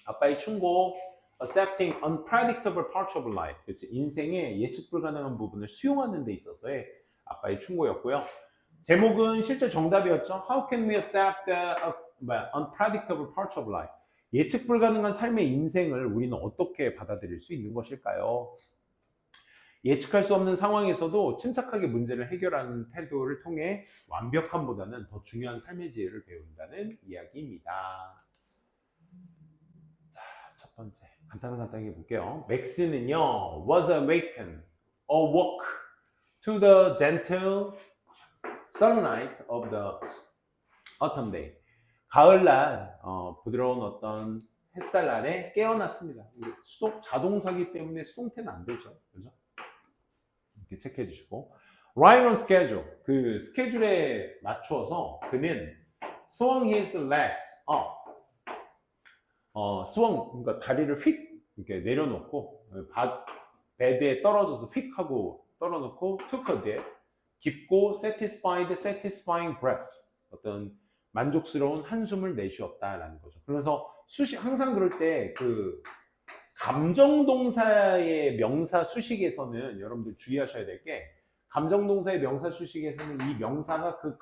아빠의 충고, accepting unpredictable parts of life. 그치? 인생의 예측 불가능한 부분을 수용하는 데 있어서의 아빠의 충고였고요. 제목은 실제 정답이었죠. How can we accept the unpredictable parts of life? 예측 불가능한 삶의 인생을 우리는 어떻게 받아들일 수 있는 것일까요? 예측할 수 없는 상황에서도 침착하게 문제를 해결하는 태도를 통해 완벽함보다는 더 중요한 삶의 지혜를 배운다는 이야기입니다. 자, 첫 번째 간단하게 볼게요. 맥스는요, was awoke to the gentle sunlight of the autumn day. 가을날 부드러운 어떤 햇살 아래 깨어났습니다. 자동사기 때문에 수동태는 안 되죠, 그죠? 이렇게 체크해 주시고, right on schedule, 그 스케줄에 맞추어서 그는 swung his legs up, swung, 그러니까 다리를 휙 이렇게 내려놓고 베드에 떨어져서 휙 하고 떨어놓고 took a dip, 깊고 satisfying breath, 어떤 만족스러운 한숨을 내쉬었다라는 거죠. 그래서 항상 그럴 때 그 감정동사의 명사 수식에서는 여러분들 주의하셔야 될 게, 감정동사의 명사 수식에서는 이 명사가 그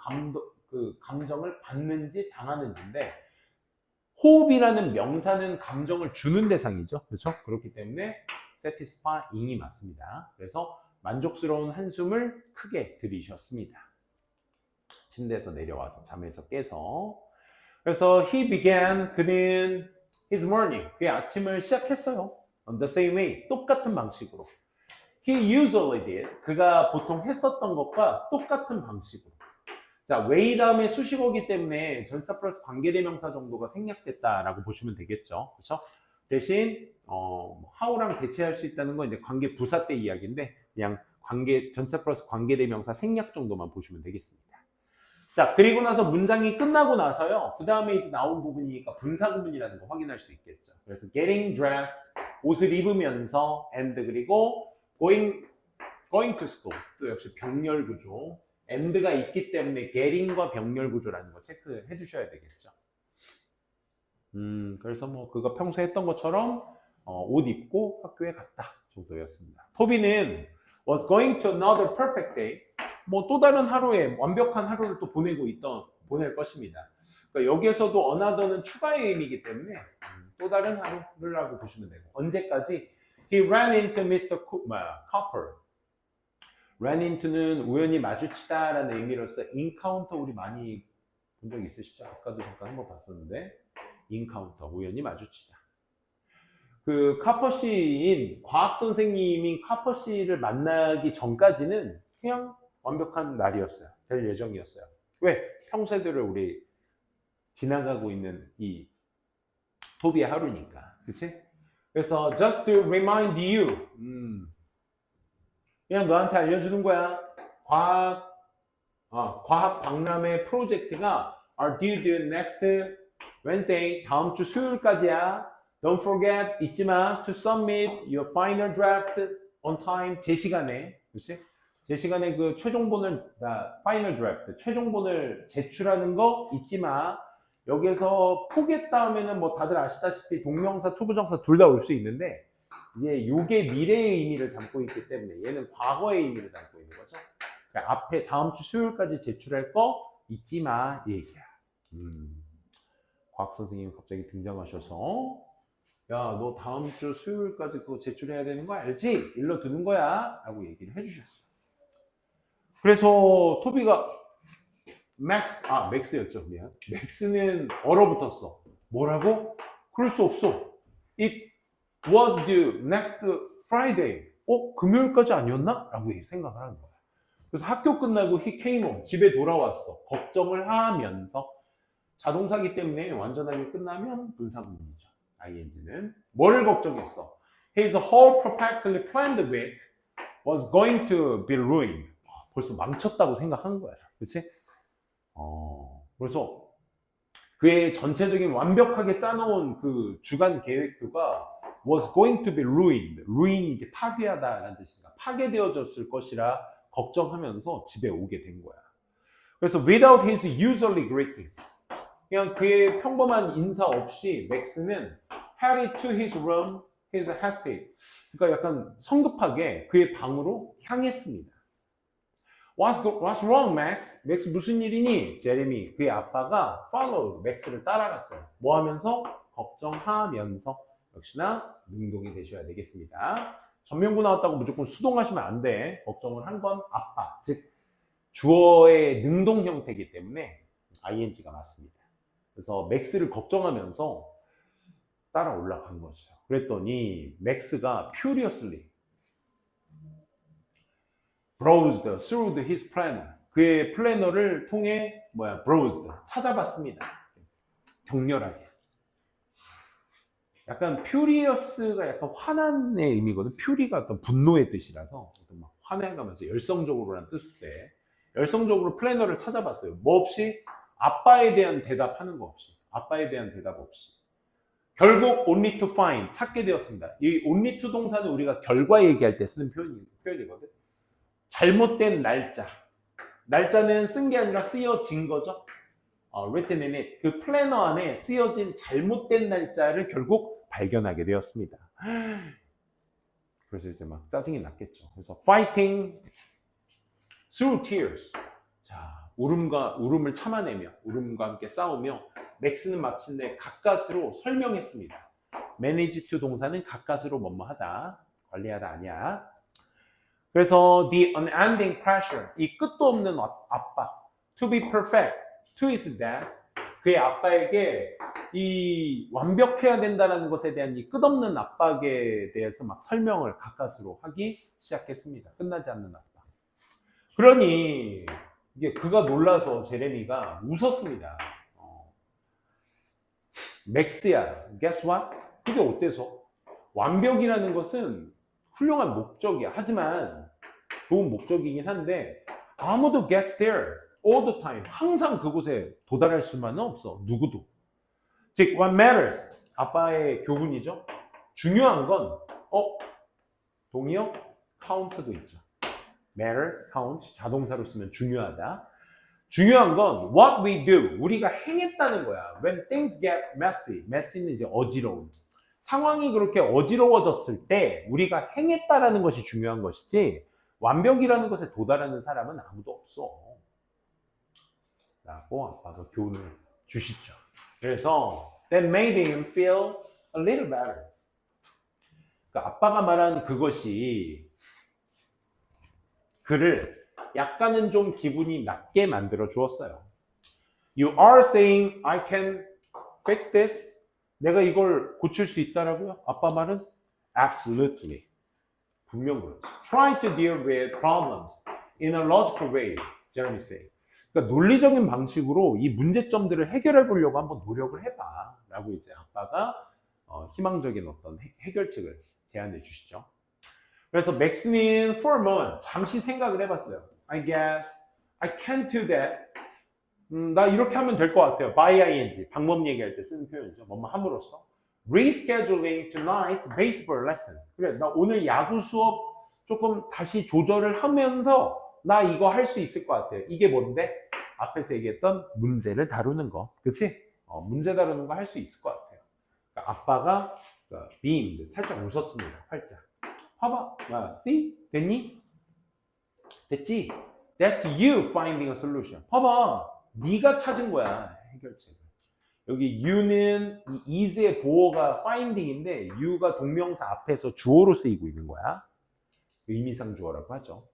감정을 받는지 당하는지인데, 호흡이라는 명사는 감정을 주는 대상이죠. 그렇죠? 그렇기 때문에 satisfying이 맞습니다. 그래서 만족스러운 한숨을 크게 들이셨습니다. 침대에서 내려와서 잠에서 깨서. 그래서 그는 his morning, 그의 아침을 시작했어요. On the same way, 똑같은 방식으로. He usually did, 그가 보통 했었던 것과 똑같은 방식으로. 자, way 다음에 수식어기 때문에 전치사 플러스 관계대명사 정도가 생략됐다라고 보시면 되겠죠. 그렇죠? 대신 how랑 대체할 수 있다는 건 이제 관계 부사 때 이야기인데, 그냥 전치사 플러스 관계대명사 생략 정도만 보시면 되겠습니다. 자, 그리고 나서 문장이 끝나고 나서요, 그 다음에 이제 나온 부분이니까 분사구문이라는 거 확인할 수 있겠죠. 그래서 getting dressed, 옷을 입으면서, and 그리고 going to school, 또 역시 병렬 구조, and가 있기 때문에 getting과 병렬 구조라는 거 체크해 주셔야 되겠죠. 그래서 뭐 그거 평소에 했던 것처럼 옷 입고 학교에 갔다 정도였습니다. 토비는 was going to another perfect day, 뭐 또 다른 하루에 완벽한 하루를 또 보낼 것입니다. 그러니까 여기에서도 another는 추가의 의미이기 때문에 또 다른 하루라고 보시면 되고, 언제까지? He ran into Mr. Copper. run into는 우연히 마주치다라는 의미로서 encounter 우리 많이 본 적 있으시죠? 아까도 잠깐 한번 봤었는데 encounter 우연히 마주치다. 그 카퍼 시인 과학 선생님인 카퍼 시를 만나기 전까지는 그냥 완벽한 날이었어요. 될 예정이었어요. 왜? 평소대로 우리 지나가고 있는 이 토비의 하루니까. 그치? 그래서 just to remind you 그냥 너한테 알려주는 거야. 과학 박람회 프로젝트가 are due to next Wednesday 다음 주 수요일까지야. Don't forget 잊지 마 to submit your final draft on time 제 시간에. 그치? 제 시간에 그 최종본을 final draft 최종본을 제출하는 거 잊지 마. 여기에서 포기했다 하면은 뭐 다들 아시다시피 동명사, 투부정사 둘 다 올 수 있는데 이제 요게 미래의 의미를 담고 있기 때문에 얘는 과거의 의미를 담고 있는 거죠. 그러니까 앞에 다음 주 수요일까지 제출할 거 잊지 마 이 얘기야. 과학 선생님이 갑자기 등장하셔서 야, 너 다음 주 수요일까지 그거 제출해야 되는 거 알지? 일러 두는 거야 라고 얘기를 해주셨어. 그래서 토비가 맥스였죠. 미안. 맥스는 얼어붙었어. 뭐라고? 그럴 수 없어. It was due next Friday. 금요일까지 아니었나? 라고 생각을 하는 거야. 그래서 학교 끝나고 he came home. 집에 돌아왔어. 걱정을 하면서 자동사기 때문에 완전하게 끝나면 분사구문이죠. ing는 뭐를 걱정했어? His whole perfectly planned week was going to be ruined. 벌써 망쳤다고 생각한 거야. 그치? 그래서 그의 전체적인 완벽하게 짜놓은 그 주간 계획표가 was going to be ruined. ruin이 이제 파괴하다라는 뜻이니까 파괴되어졌을 것이라 걱정하면서 집에 오게 된 거야. 그래서 without his usually greeting. 그냥 그의 평범한 인사 없이 맥스는 headed to his room, his estate. 그러니까 약간 성급하게 그의 방으로 향했습니다. What's wrong, Max? 맥스 무슨 일이니? 제레미, 그의 아빠가 followed, 맥스를 따라갔어요. 뭐 하면서? 걱정하면서. 역시나 능동이 되셔야 되겠습니다. 전명구 나왔다고 무조건 수동하시면 안 돼. 걱정을 한 건 아빠, 즉 주어의 능동 형태이기 때문에 ing가 맞습니다. 그래서 맥스를 걱정하면서 따라 올라간 거죠. 그랬더니 맥스가 furiously browsed through his planner. 그의 플래너를 통해 browsed 찾아봤습니다. 격렬하게. 약간 furious가 약간 화난의 의미거든. fury가 어떤 분노의 뜻이라서 어떤 막 화내가면서 열성적으로라는 뜻일 때 열성적으로 플래너를 찾아봤어요. 뭐 없이? 아빠에 대한 대답하는 거 없이. 아빠에 대한 대답 없이. 결국 only to find 찾게 되었습니다. 이 only to 동사는 우리가 결과 얘기할 때 쓰는 표현이거든. 잘못된 날짜. 날짜는 쓴 게 아니라 쓰여진 거죠. written in it. 그 플래너 안에 쓰여진 잘못된 날짜를 결국 발견하게 되었습니다. 그래서 이제 막 짜증이 났겠죠. 그래서 fighting through tears. 자, 울음을 참아내며 울음과 함께 싸우며 맥스는 마침내 가까스로 설명했습니다. manage to 동사는 가까스로 뭐뭐하다, 관리하다 아니야. 그래서 the unending pressure, 이 끝도 없는 압박, to be perfect, to is that, 그의 아빠에게 이 완벽해야 된다는 것에 대한 이 끝없는 압박에 대해서 막 설명을 가까스로 하기 시작했습니다. 끝나지 않는 압박. 그러니 이게 그가 놀라서 제레미가 웃었습니다. 맥스야, guess what? 그게 어때서? 완벽이라는 것은 훌륭한 목적이야. 하지만 좋은 목적이긴 한데 아무도 gets there all the time. 항상 그곳에 도달할 수만은 없어. 누구도. 즉, what matters. 아빠의 교훈이죠. 중요한 건 동의어? count도 있죠. matters, count, 자동사로 쓰면 중요하다. 중요한 건 what we do, 우리가 행했다는 거야. When things get messy, messy는 이제 어지러운. 상황이 그렇게 어지러워졌을 때 우리가 행했다라는 것이 중요한 것이지 완벽이라는 것에 도달하는 사람은 아무도 없어. 라고 아빠가 교훈을 주시죠. 그래서 that made him feel a little better. 그러니까 아빠가 말한 그것이 그를 약간은 좀 기분이 낮게 만들어 주었어요. You are saying I can fix this? 내가 이걸 고칠 수 있다라고요? 아빠 말은 absolutely. 분명 그렇지. Try to deal with problems in a logical way, Jeremy say. 그러니까 논리적인 방식으로 이 문제점들을 해결해 보려고 한번 노력을 해봐. 라고 이제 아빠가 희망적인 어떤 해결책을 제안해 주시죠. 그래서 맥스는 for a moment 잠시 생각을 해봤어요. I guess I can't do that. 나 이렇게 하면 될 것 같아요. by ing 방법 얘기할 때 쓰는 표현이죠. 뭐뭐 함으로써 rescheduling tonight's baseball lesson. 그래, 나 오늘 야구 수업 조금 다시 조절을 하면서 나 이거 할 수 있을 것 같아요. 이게 뭔데? 앞에서 얘기했던 문제를 다루는 거, 그치? 문제 다루는 거 할 수 있을 것 같아요. 그러니까 아빠가 beamed, 살짝 웃었습니다. 활짝. 봐봐, see? 됐니? 됐지? That's you finding a solution. 봐봐, 네가 찾은 거야, 해결책을. 여기 you는 이 is의 보어가 finding인데 you가 동명사 앞에서 주어로 쓰이고 있는 거야. 의미상 주어라고 하죠.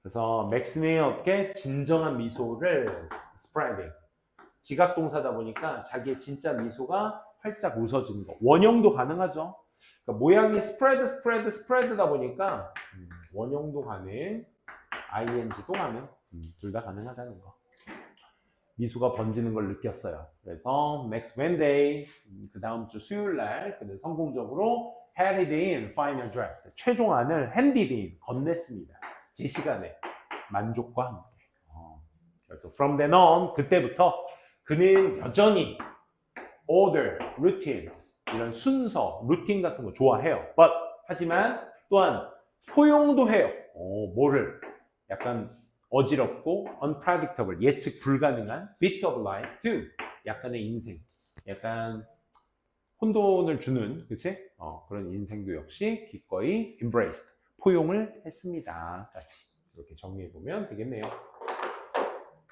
그래서 맥스는 어떻게 진정한 미소를 spreading. 지각동사다 보니까 자기의 진짜 미소가 활짝 웃어지는 거. 원형도 가능하죠. 그러니까 모양이 spread다 보니까 원형도 가능, ing도 가능, 둘 다 가능하다는 거. 미소가 번지는 걸 느꼈어요. 그래서 next Wednesday, 그 다음 주 수요일 날 그는 성공적으로 handed in final draft, 최종안을 handed in, 건넸습니다. 제 시간에 만족과 함께. 그래서 from then on, 그때부터 그는 여전히 order, routines, 이런 순서, 루틴 같은 거 좋아해요. But 하지만 또한 포용도 해요. 뭐를? 약간 어지럽고 unpredictable, 예측 불가능한 bits of life too. 약간의 인생, 약간 혼돈을 주는, 그치? 그런 인생도 역시 기꺼이 embraced, 포용을 했습니다. 까지 이렇게 정리해보면 되겠네요.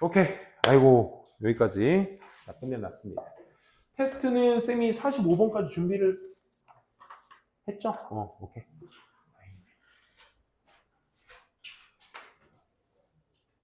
오케이. 아이고, 여기까지 다 끝내놨습니다. 테스트는 쌤이 45번까지 준비를 했죠? 오케이.